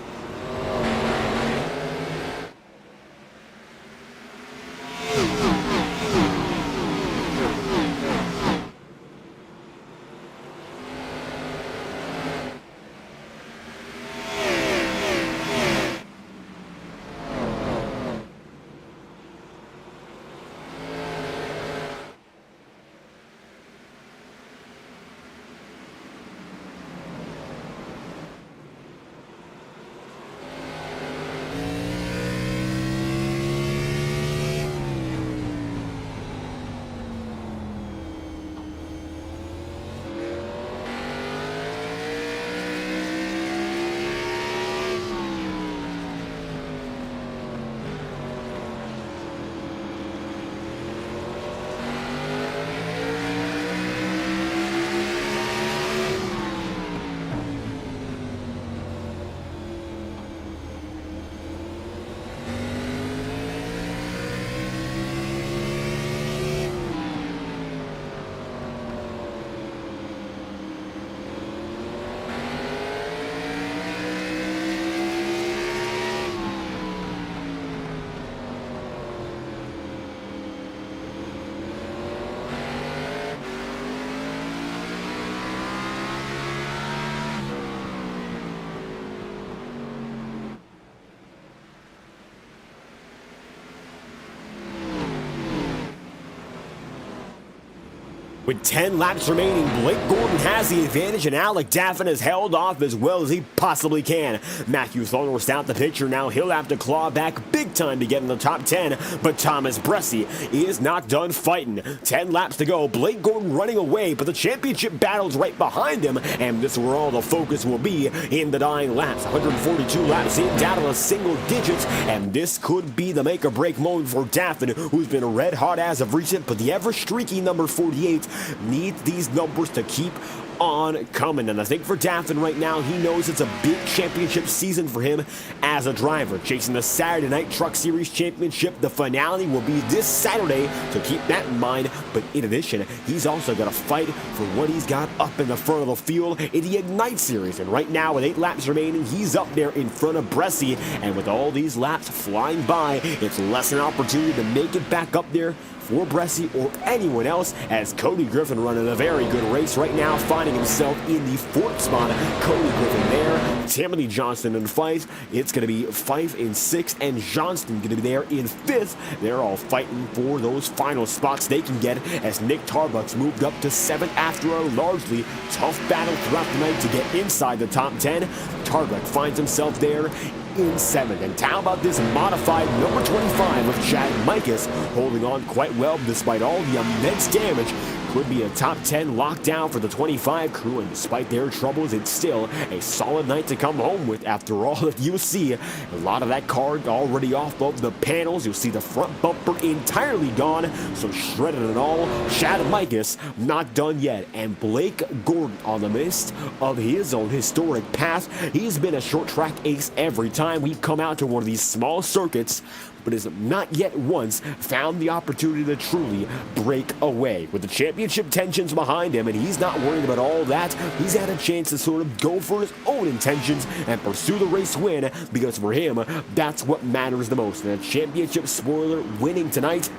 With 10 laps remaining, Blake Gordon has the advantage, and Alec Daffin has held off as well as he possibly can. Matthew Thornworth's out the picture now. He'll have to claw back big time to get in the top 10, but Thomas Bresci is not done fighting. 10 laps to go. Blake Gordon running away, but the championship battle's right behind him, and this is where all the focus will be in the dying laps. 142 laps in, down to the single digits, and this could be the make-or-break moment for Daffin, who's been red hot as of recent, but the ever-streaky number 48 needs these numbers to keep on coming. And I think for Daffin right now, he knows it's a big championship season for him as a driver. Chasing the Saturday Night Truck Series Championship, the finale will be this Saturday, so keep that in mind. But in addition, he's also got to fight for what he's got up in the front of the field in the Ignite Series. And right now, with 8 laps remaining, he's up there in front of Bresci. And with all these laps flying by, it's less an opportunity to make it back up there for Bresci or anyone else, as Cody Griffin running a very good race right now, finding himself in the 4th spot. Cody Griffin there, Timothy Johnston in 5th. It's going to be Fife in 6th, and Johnston going to be there in 5th. They're all fighting for those final spots they can get, as Nick Tarbuck's moved up to 7th after a largely tough battle throughout the night to get inside the top 10. Tarbuck finds himself there in 7th. And how about this modified number 25 of Chad Mikas, holding on quite well despite all the immense damage. Could be a top 10 lockdown for the 25 crew, and despite their troubles, it's still a solid night to come home with. After all that you see, a lot of that card already off of the panels. You'll see the front bumper entirely gone, so shredded and all. Chad Mikas not done yet, and Blake Gordon on the midst of his own historic path. He's been a short track ace every time we come out to one of these small circuits, but has not yet once found the opportunity to truly break away. With the championship tensions behind him, and he's not worried about all that, he's had a chance to sort of go for his own intentions and pursue the race win, because for him, that's what matters the most. And a championship spoiler winning tonight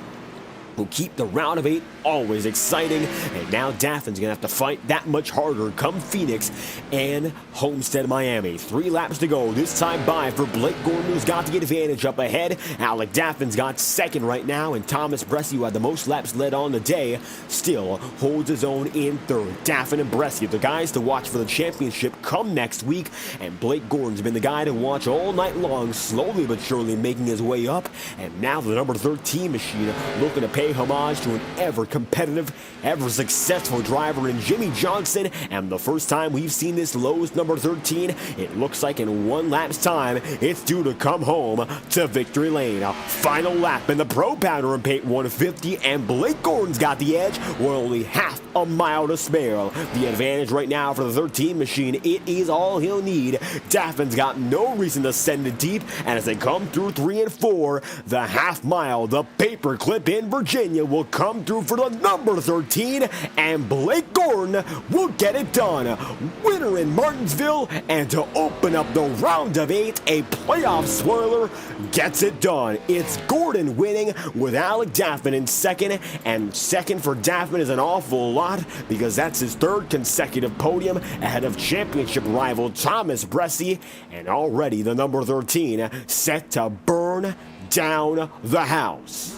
will keep the round of 8 always exciting. And now Daffin's gonna have to fight that much harder come Phoenix and Homestead, Miami. 3 laps to go, this time by for Blake Gordon, who's got the advantage up ahead. Alec Daffin's got 2nd right now, and Thomas Bresci, who had the most laps led on the day, still holds his own in 3rd. Daffin and Bresci, the guys to watch for the championship come next week, and Blake Gordon's been the guy to watch all night long, slowly but surely making his way up. And now the number 13 machine looking to pay pay homage to an ever-competitive, ever-successful driver in Jimmy Johnson, and the first time we've seen this Lowe's number 13, it looks like in one lap's time, it's due to come home to victory lane. A final lap in the Pro Powder and Paint 150, and Blake Gordon's got the edge with only half a mile to spare. The advantage right now for the 13 machine, it is all he'll need. Daffin's got no reason to send it deep, and as they come through 3 and 4, the half mile, the paperclip in Virginia will come through for the number 13, and Blake Gordon will get it done. Winner in Martinsville, and to open up the round of 8, a playoff spoiler gets it done. It's Gordon winning with Alec Daffin in second, and second for Daffin is an awful lot because that's his third consecutive podium ahead of championship rival Thomas Bressie, and already the number 13 set to burn down the house.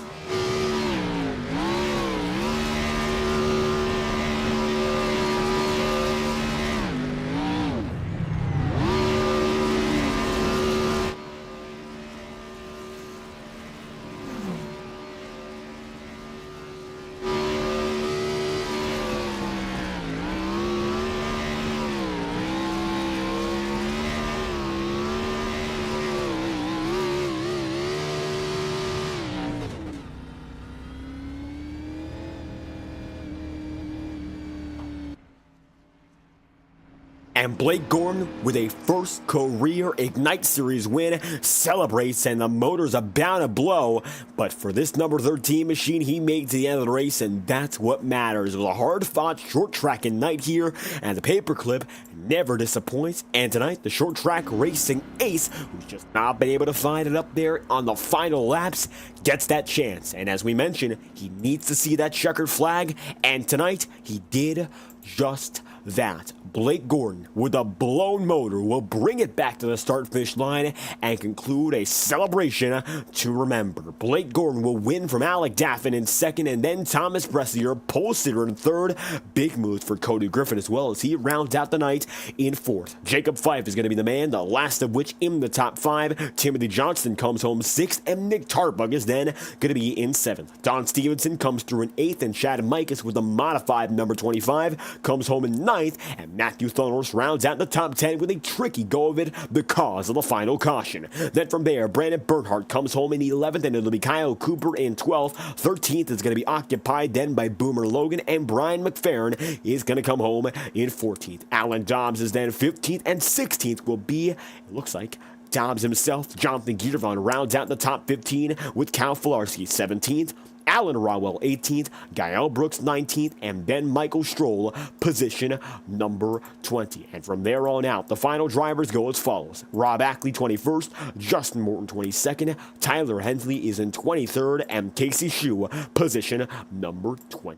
And Blake Gordon, with a first career Ignite Series win, celebrates, and the motor's about to blow. But for this number 13 machine, he made it to the end of the race, and that's what matters. It was a hard-fought short track Ignite here, and the paperclip never disappoints. And tonight, the short track racing ace, who's just not been able to find it up there on the final laps, gets that chance. And as we mentioned, he needs to see that checkered flag, and tonight, he did just that. Blake Gordon, with a blown motor, will bring it back to the start-finish line and conclude a celebration to remember. Blake Gordon will win from Alec Daffin in second, and then Thomas Bressier, pole sitter in third. Big moves for Cody Griffin as well as he rounds out the night in fourth. Jacob Fife is going to be the man, the last of which in the top 5. Timothy Johnston comes home 6th, and Nick Tarbug is then going to be in 7th. Don Stevenson comes through in 8th, and Chad Mikas with the modified number 25 comes home in 9th, and Matthew Thunderous rounds out the top 10 with a tricky go of it because of the final caution. Then from there, Brandon Bernhardt comes home in 11th, and it'll be Kyle Cooper in 12th. 13th is going to be occupied then by Boomer Logan, and Brian McFerrin is going to come home in 14th. Alan Dobbs is then 15th, and 16th will be, it looks like, Dobbs himself. Jonathan Giervon rounds out the top 15 with Cal Filarski 17th. Alan Rowell 18th, Gael Brooks 19th, and then Michael Stroll position number 20. And from there on out, the final drivers go as follows. Rob Ackley 21st, Justin Morton 22nd, Tyler Hensley is in 23rd, and Casey Shue position number 24.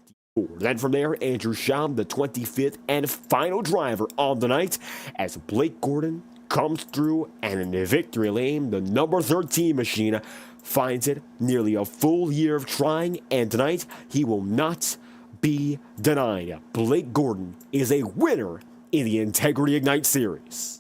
Then from there, Andrew Schaum, the 25th and final driver on the night, as Blake Gordon comes through, and in the victory lane, the number 13 machine finds it nearly a full year of trying, and tonight he will not be denied. Blake Gordon is a winner in the Integrity Ignite Series.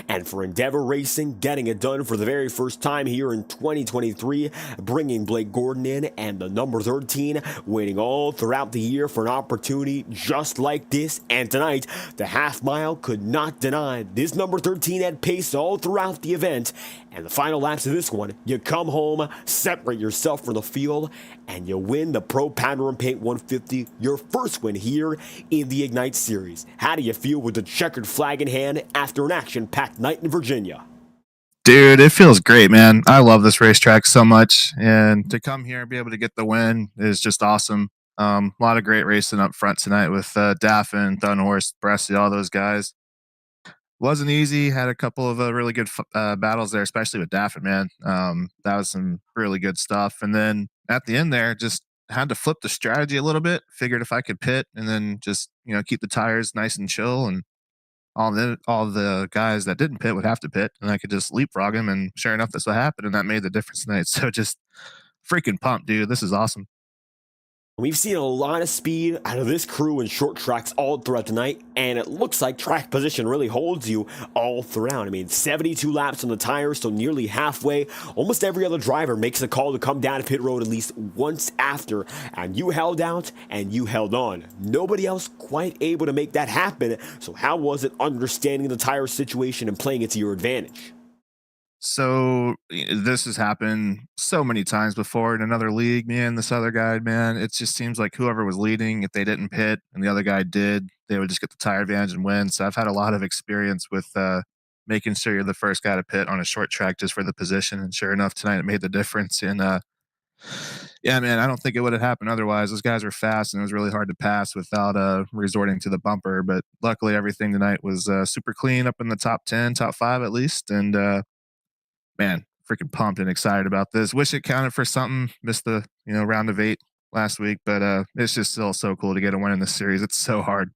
And for Endeavor Racing, getting it done for the very first time here in 2023, bringing Blake Gordon in, and the number 13 waiting all throughout the year for an opportunity just like this. And tonight, the half mile could not deny this number 13 had pace all throughout the event. And the final laps of this one, you come home, separate yourself from the field, and you win the Pro Powder and Paint 150, your first win here in the Ignite Series. How do you feel with the checkered flag in hand after an action-packed night in Virginia? Dude, it feels great, man. I love this racetrack so much, and to come here and be able to get the win is just awesome. A lot of great racing up front tonight with Daffin, Dunhorse, Bressie, all those guys. Wasn't easy. Had a couple of really good battles there, especially with Daffin, man. That was some really good stuff. And then at the end there, just had to flip the strategy a little bit. Figured if I could pit and then just keep the tires nice and chill, and all the guys that didn't pit would have to pit, and I could just leapfrog him. And sure enough, that's what happened, and that made the difference tonight. So just freaking pumped, dude. This is awesome. We've seen a lot of speed out of this crew in short tracks all throughout the night, and it looks like track position really holds you all throughout. I mean, 72 laps on the tires, so nearly halfway. Almost every other driver makes a call to come down to pit road at least once after, and you held out and you held on. Nobody else quite able to make that happen, so how was it understanding the tire situation and playing it to your advantage? So this has happened so many times before in another league, man. This other guy, man, it just seems like whoever was leading, if they didn't pit and the other guy did, they would just get the tire advantage and win. So I've had a lot of experience with making sure you're the first guy to pit on a short track just for the position. And sure enough, tonight it made the difference. And yeah, man, I don't think it would have happened otherwise. Those guys were fast and it was really hard to pass without resorting to the bumper. But luckily, everything tonight was super clean, up in the top 10, top 5 at least. And man, freaking pumped and excited about this. Wish it counted for something. Missed the round of 8 last week, but it's just still so cool to get a win in this series. It's so hard.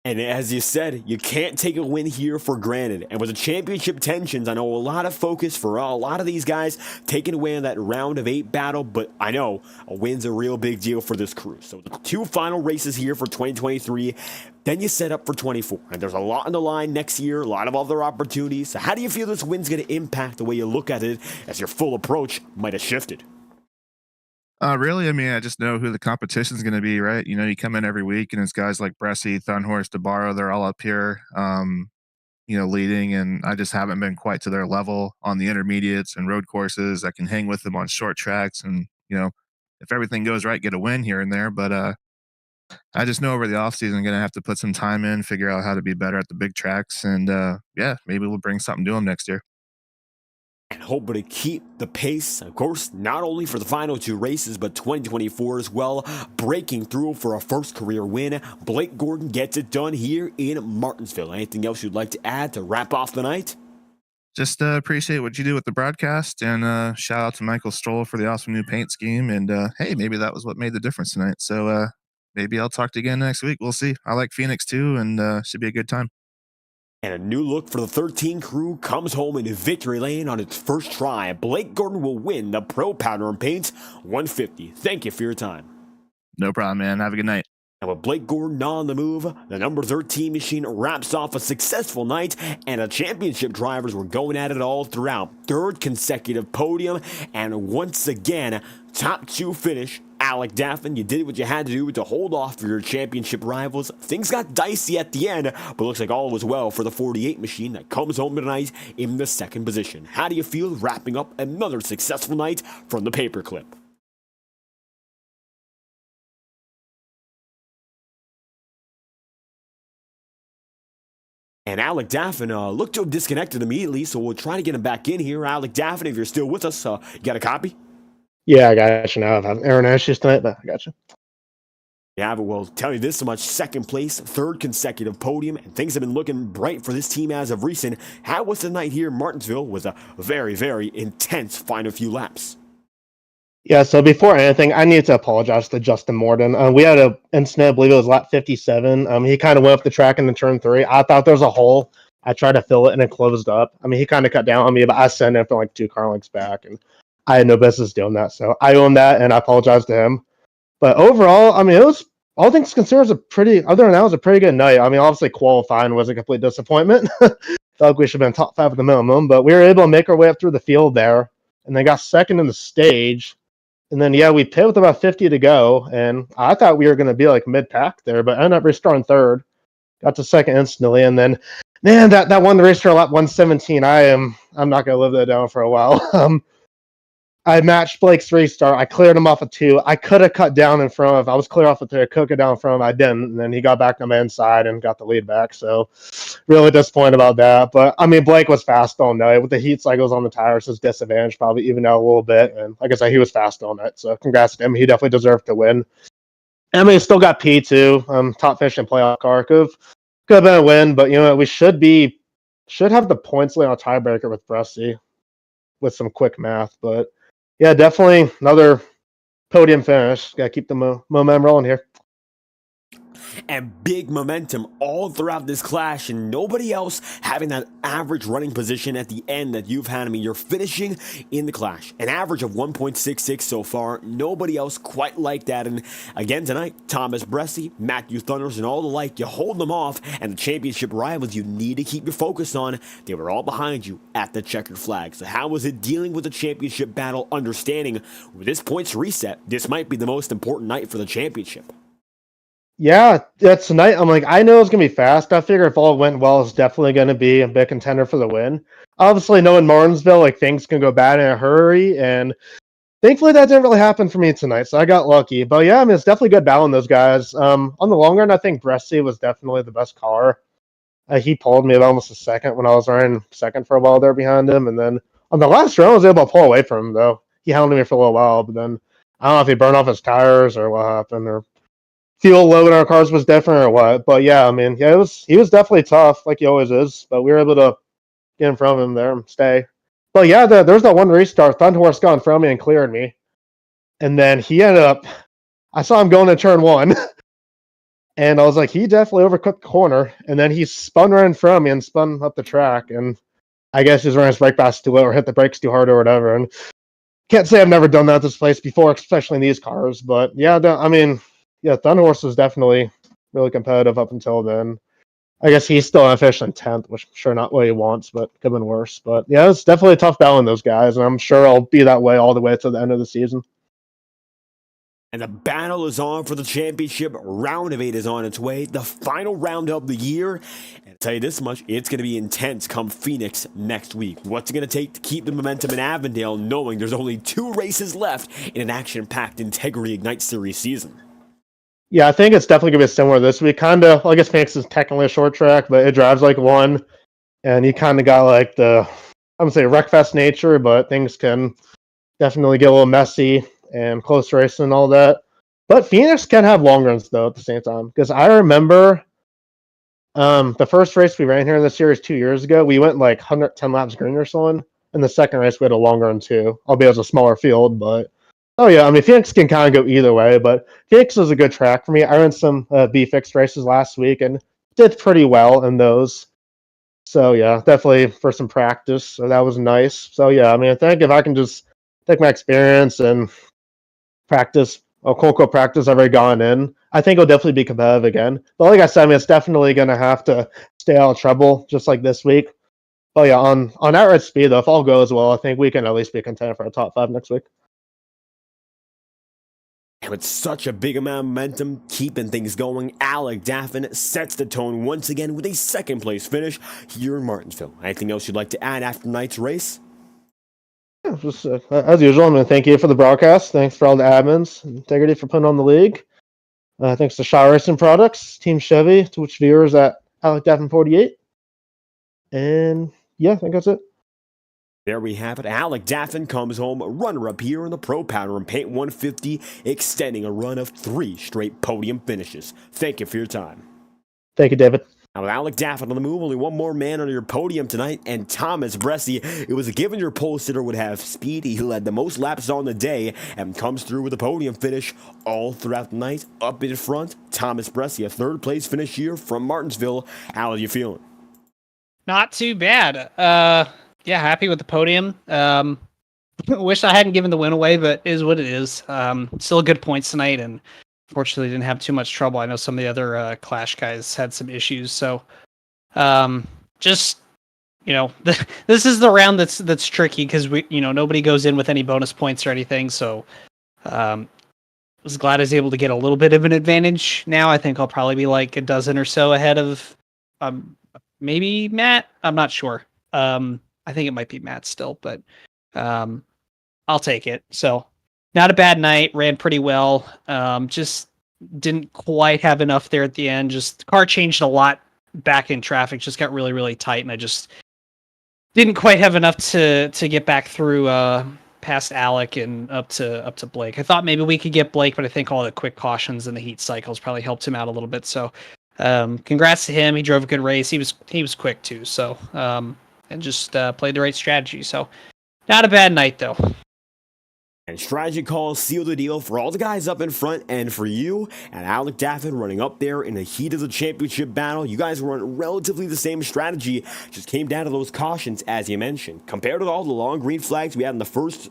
And as you said, you can't take a win here for granted. And with the championship tensions, I know a lot of focus for a lot of these guys taking away in that round of 8 battle, but I know a win's a real big deal for this crew. So the 2 final races here for 2023, then you set up for 24. And there's a lot on the line next year, a lot of other opportunities. So how do you feel this win's going to impact the way you look at it as your full approach might have shifted? Really, I mean, I just know who the competition is going to be, right? You come in every week, and it's guys like Bressie, Thunhorst, DeBarro. They're all up here, leading, and I just haven't been quite to their level on the intermediates and road courses. I can hang with them on short tracks, and if everything goes right, get a win here and there. But I just know over the offseason, I'm going to have to put some time in, figure out how to be better at the big tracks, and yeah, maybe we'll bring something to them next year. And hoping to keep the pace, of course, not only for the final 2 races, but 2024 as well. Breaking through for a first career win. Blake Gordon gets it done here in Martinsville. Anything else you'd like to add to wrap off the night? Just appreciate what you do with the broadcast, and shout out to Michael Stroll for the awesome new paint scheme. And hey, maybe that was what made the difference tonight. So maybe I'll talk to you again next week. We'll see. I like Phoenix too, and should be a good time. And a new look for the 13 crew comes home in victory lane on its first try. Blake Gordon will win the Pro Powder and Paints 150. Thank you for your time. No problem, man. Have a good night. And with Blake Gordon on the move, the number 13 machine wraps off a successful night, and the championship drivers were going at it all throughout. 3rd consecutive podium, and once again, top 2 finish. Alec Daffin, you did what you had to do to hold off for your championship rivals. Things got dicey at the end, but looks like all was well for the 48 machine that comes home tonight in the 2nd position. How do you feel wrapping up another successful night from the paperclip? And Alec Daffin looked to have disconnected immediately, so we'll try to get him back in here. Alec Daffin, if you're still with us, you got a copy? Yeah, I got you now. I've had Aaron issues tonight, but I got you. Yeah, but we'll tell you this much. 2nd place, 3rd consecutive podium, and things have been looking bright for this team as of recent. How was the night here in Martinsville? Was a very, very intense final few laps. Yeah, so before anything, I need to apologize to Justin Morden. We had an incident, I believe it was lap 57. He kind of went up the track into turn 3. I thought there was a hole. I tried to fill it, and it closed up. I mean, he kind of cut down on me, but I sent him for like 2 car lengths back, and I had no business doing that. So I own that, and I apologize to him. But overall, I mean, it was, all things considered, other than that, it was a pretty good night. I mean, obviously qualifying was a complete disappointment. Felt like we should have been top 5 at the minimum, but we were able to make our way up through the field there, and then got 2nd in the stage. And then, yeah, we pit with about 50 to go, and I thought we were going to be like mid-pack there, but I ended up restarting 3rd. Got to 2nd instantly, and then, man, that won the race for lap 117. I'm not going to live that down for a while. I matched Blake's restart. I cleared him off of 2. I could have cut down in front of. I was clear off of 3. I could get down in front of him. I didn't. And then he got back on my inside and got the lead back. So really disappointed about that. But I mean, Blake was fast all night with the heat cycles on the tires. His disadvantage probably even out a little bit. And like I said, he was fast all night. So congrats to him. He definitely deserved to win. I mean, still got P2, top finish and playoff car. Could have been a win, but we should have the points lead on a tiebreaker with Bressie with some quick math, but. Yeah, definitely another podium finish. Got to keep the momentum rolling here. and big momentum all throughout this clash, and nobody else having that average running position at the end that you've had. I mean, you're finishing in the clash, an average of 1.66 so far. Nobody else quite like that. And again tonight, Thomas Bresci, Matthew Thunders, and all the like, you hold them off, and the championship rivals you need to keep your focus on, they were all behind you at the checkered flag. So how was it dealing with the championship battle, understanding with this points reset, this might be the most important night for the championship? Yeah, tonight. I'm like, I know it's gonna be fast. I figure if all went well, it's definitely gonna be a big contender for the win. Obviously, knowing Martinsville, like things can go bad in a hurry, and thankfully that didn't really happen for me tonight, so I got lucky. But yeah, I mean, it's definitely good battling those guys. On the long run, I think Bresci was definitely the best car. He pulled me about almost a second when I was running second for a while there behind him, and then on the last round, I was able to pull away from him though. He hounded me for a little while, but then I don't know if he burned off his tires or what happened, or fuel load in our cars was different or what. But yeah, I mean, yeah, he was definitely tough, like he always is. But we were able to get in front of him there and stay. But yeah, there's that one restart. Thunderhorse got in front of me and cleared me, and then he ended up. I saw him going to turn one, and I was like, he definitely overcooked the corner. And then he spun right in front of me and spun up the track. And I guess he's running his brake pads too low or hit the brakes too hard or whatever. And can't say I've never done that at this place before, especially in these cars. But yeah, I mean, yeah, Thunderhorse was definitely really competitive up until then. I guess he's still unofficial in 10th, which I'm sure not what he wants, but could have been worse. But yeah, it's definitely a tough battle in those guys, and I'm sure I'll be that way all the way to the end of the season. And the battle is on for the championship. Round of 8 is on its way. The final round of the year. And I'll tell you this much, it's going to be intense come Phoenix next week. What's it going to take to keep the momentum in Avondale, knowing there's only 2 races left in an action-packed Integrity Ignite Series season? Yeah, I think it's definitely going to be similar this week. Kind of, well, I guess Phoenix is technically a short track, but it drives like one. And you kind of got like the, I wouldn't say wreckfest nature, but things can definitely get a little messy and close racing and all that. But Phoenix can have long runs though at the same time, because I remember the first race we ran here in the series 2 years ago, we went like 110 laps green or so. And the second race we had a long run too, albeit it was a smaller field. But oh yeah, I mean Phoenix can kind of go either way, but Phoenix is a good track for me. I ran some B fixed races last week and did pretty well in those. So yeah, definitely for some practice. So that was nice. So yeah, I mean I think if I can just take my experience and practice, quote practice I've already gone in, I think it'll definitely be competitive again. But like I said, I mean it's definitely gonna have to stay out of trouble just like this week. But yeah, on outright speed though, if all goes well, I think we can at least be a contender for a top 5 next week. With such a big amount of momentum, keeping things going, Alec Daffin sets the tone once again with a second place finish here in Martinsville. Anything else you'd like to add after tonight's race? Yeah, just as usual, I'm going to thank you for the broadcast. Thanks for all the admins, Integrity for putting on the league. Thanks to Shaw Racing Products, Team Chevy, Twitch viewers at Alec Daffin 48. And yeah, I think that's it. There we have it. Alec Daffin comes home runner-up here in the Pro Powder and Paint 150, extending a run of 3 straight podium finishes. Thank you for your time. Thank you, David. Now with Alec Daffin on the move, only one more man on your podium tonight, and Thomas Bresci. It was a given your pole sitter would have speed. He led the most laps on the day and comes through with a podium finish all throughout the night. Up in front, Thomas Bresci, a 3rd place finish here from Martinsville. How are you feeling? Not too bad. Yeah, happy with the podium. Wish I hadn't given the win away, but it is what it is. Still good points tonight, and fortunately didn't have too much trouble. I know some of the other Clash guys had some issues, so just this is the round that's tricky because nobody goes in with any bonus points or anything. So was glad I was able to get a little bit of an advantage. Now I think I'll probably be like a dozen or so ahead of maybe Matt. I'm not sure. I think it might be Matt still, but I'll take it. So not a bad night. Ran pretty well. Just didn't quite have enough there at the end. Just the car changed a lot back in traffic. Just got really, really tight, and I just didn't quite have enough to get back through past Alec and up to Blake. I thought maybe we could get Blake, but I think all the quick cautions and the heat cycles probably helped him out a little bit. So congrats to him. He drove a good race. He was quick too. So and just played the right strategy. So not a bad night though. And strategy calls seal the deal for all the guys up in front, and for you and Alec Daffin running up there in the heat of the championship battle. You guys were on relatively the same strategy, just came down to those cautions as you mentioned. Compared to all the long green flags we had in the first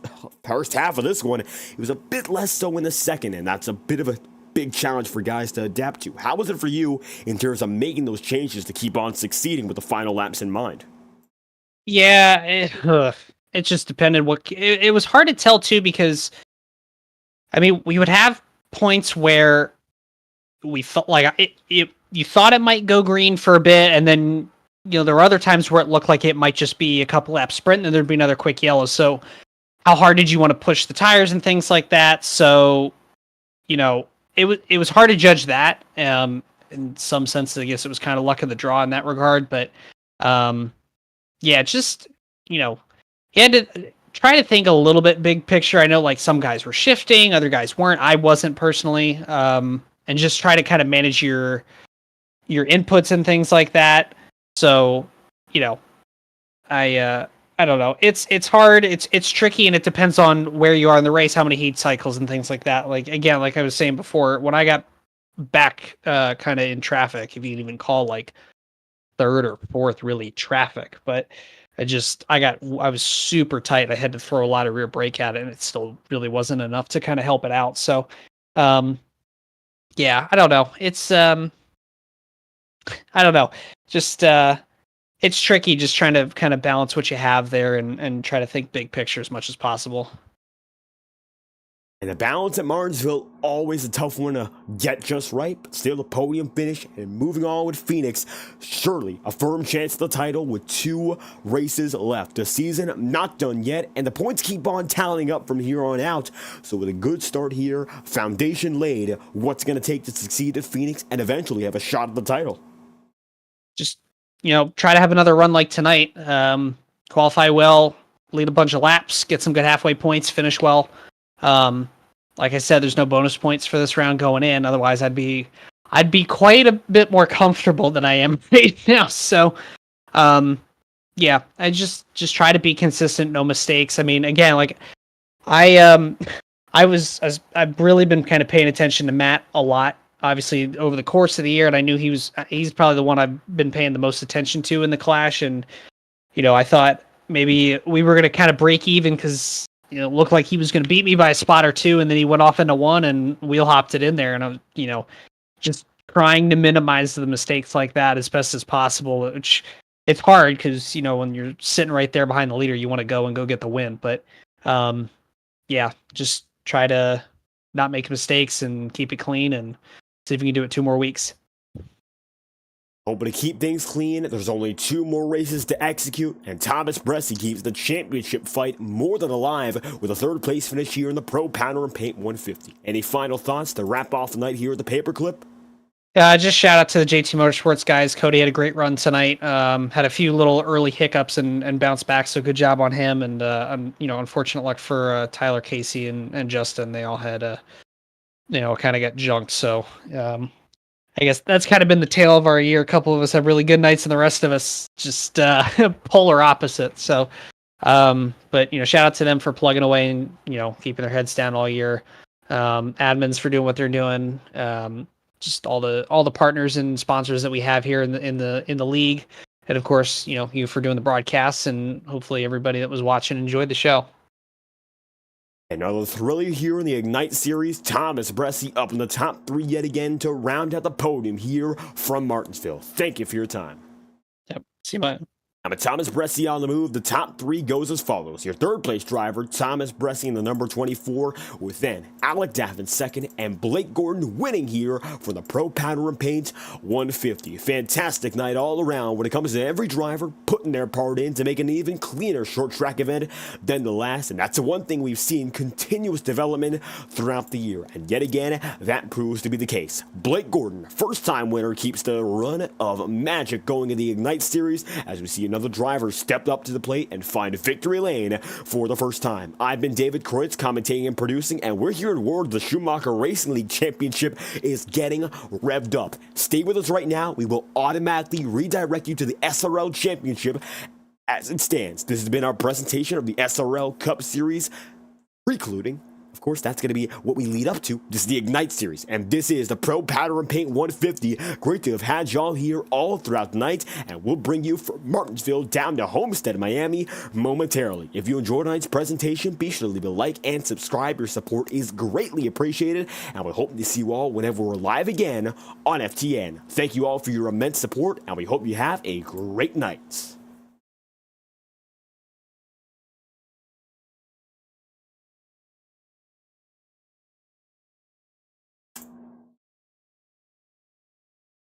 half of this one, it was a bit less so in the second, and that's a bit of a big challenge for guys to adapt to. How was it for you in terms of making those changes to keep on succeeding with the final laps in mind? Yeah, it just depended it was hard to tell too, because I mean, we would have points where we felt like you thought it might go green for a bit, and then there were other times where it looked like it might just be a couple lap sprint and then there'd be another quick yellow. So how hard did you want to push the tires and things like that? So it was hard to judge that. In some sense, I guess it was kind of luck of the draw in that regard, but yeah, just you had to try to think a little bit big picture. I know like some guys were shifting, other guys weren't. I wasn't personally, and just try to kind of manage your inputs and things like that. So, I don't know. It's hard. It's tricky, and it depends on where you are in the race, how many heat cycles and things like that. Like again, like I was saying before, when I got back kind of in traffic, if you can even call like third or fourth really traffic, but I was super tight. I had to throw a lot of rear brake at it, and it still really wasn't enough to kind of help it out. So, yeah, I don't know. It's, I don't know. Just, it's tricky just trying to kind of balance what you have there and try to think big picture as much as possible. And the balance at Martinsville, always a tough one to get just right, but still a podium finish. And moving on with Phoenix, surely a firm chance of the title with 2 races left. The season not done yet, and the points keep on tallying up from here on out. So with a good start here, foundation laid, what's going to take to succeed at Phoenix and eventually have a shot at the title? Just, try to have another run like tonight. Qualify well, lead a bunch of laps, get some good halfway points, finish well. Like I said, there's no bonus points for this round going in. Otherwise, I'd be quite a bit more comfortable than I am right now. So, yeah, I just try to be consistent, no mistakes. I mean, again, like I've really been kind of paying attention to Matt a lot, obviously over the course of the year, and I knew he's probably the one I've been paying the most attention to in the Clash. And I thought maybe we were going to kind of break even because it looked like he was going to beat me by a spot or two, and then he went off into one and wheel hopped it in there. And I was, just trying to minimize the mistakes like that as best as possible, which it's hard because, when you're sitting right there behind the leader, you want to go get the win. But, yeah, just try to not make mistakes and keep it clean and see if we can do it 2 more weeks. Hoping to keep things clean, there's only 2 more races to execute, and Thomas Bressi keeps the championship fight more than alive with a 3rd place finish here in the Pro Powder and Paint 150. Any final thoughts to wrap off the night here at the Paperclip? Just shout out to the JT Motorsports guys. Cody had a great run tonight. Had a few little early hiccups and bounced back, so good job on him. And unfortunate luck for Tyler, Casey, and Justin. They all had kind of got junked. So I guess that's kind of been the tale of our year. A couple of us have really good nights, and the rest of us just polar opposite. So, but shout out to them for plugging away and keeping their heads down all year. Admins for doing what they're doing. Just all the partners and sponsors that we have here in the league, and of course you for doing the broadcasts, and hopefully everybody that was watching enjoyed the show. Another thriller here in the Ignite Series, Thomas Bressi up in the top 3 yet again to round out the podium here from Martinsville. Thank you for your time. Yep. See you, man. Now, with Thomas Bressi on the move, the top 3 goes as follows. Your 3rd place driver, Thomas Bressi in the number 24, with then Alec Daffin 2nd, and Blake Gordon winning here for the Pro Powder and Paint 150. Fantastic night all around when it comes to every driver putting their part in to make an even cleaner short track event than the last, and that's the one thing we've seen continuous development throughout the year, and yet again, that proves to be the case. Blake Gordon, first-time winner, keeps the run of magic going in the Ignite Series as we see another driver stepped up to the plate and find victory lane for the first time. I've been David Kreutz, commentating and producing, and we're here in word the Schumacher Racing League Championship is getting revved up. Stay with us right now. We will automatically redirect you to the SRL Championship as it stands. This has been our presentation of the SRL Cup Series, precluding of course, that's going to be what we lead up to. This is the Ignite Series, and this is the Pro Powder and Paint 150. Great to have had y'all here all throughout the night, and we'll bring you from Martinsville down to Homestead, Miami momentarily. If you enjoyed tonight's presentation, be sure to leave a like and subscribe. Your support is greatly appreciated, and we hope to see you all whenever we're live again on FTN. Thank you all for your immense support, and we hope you have a great night.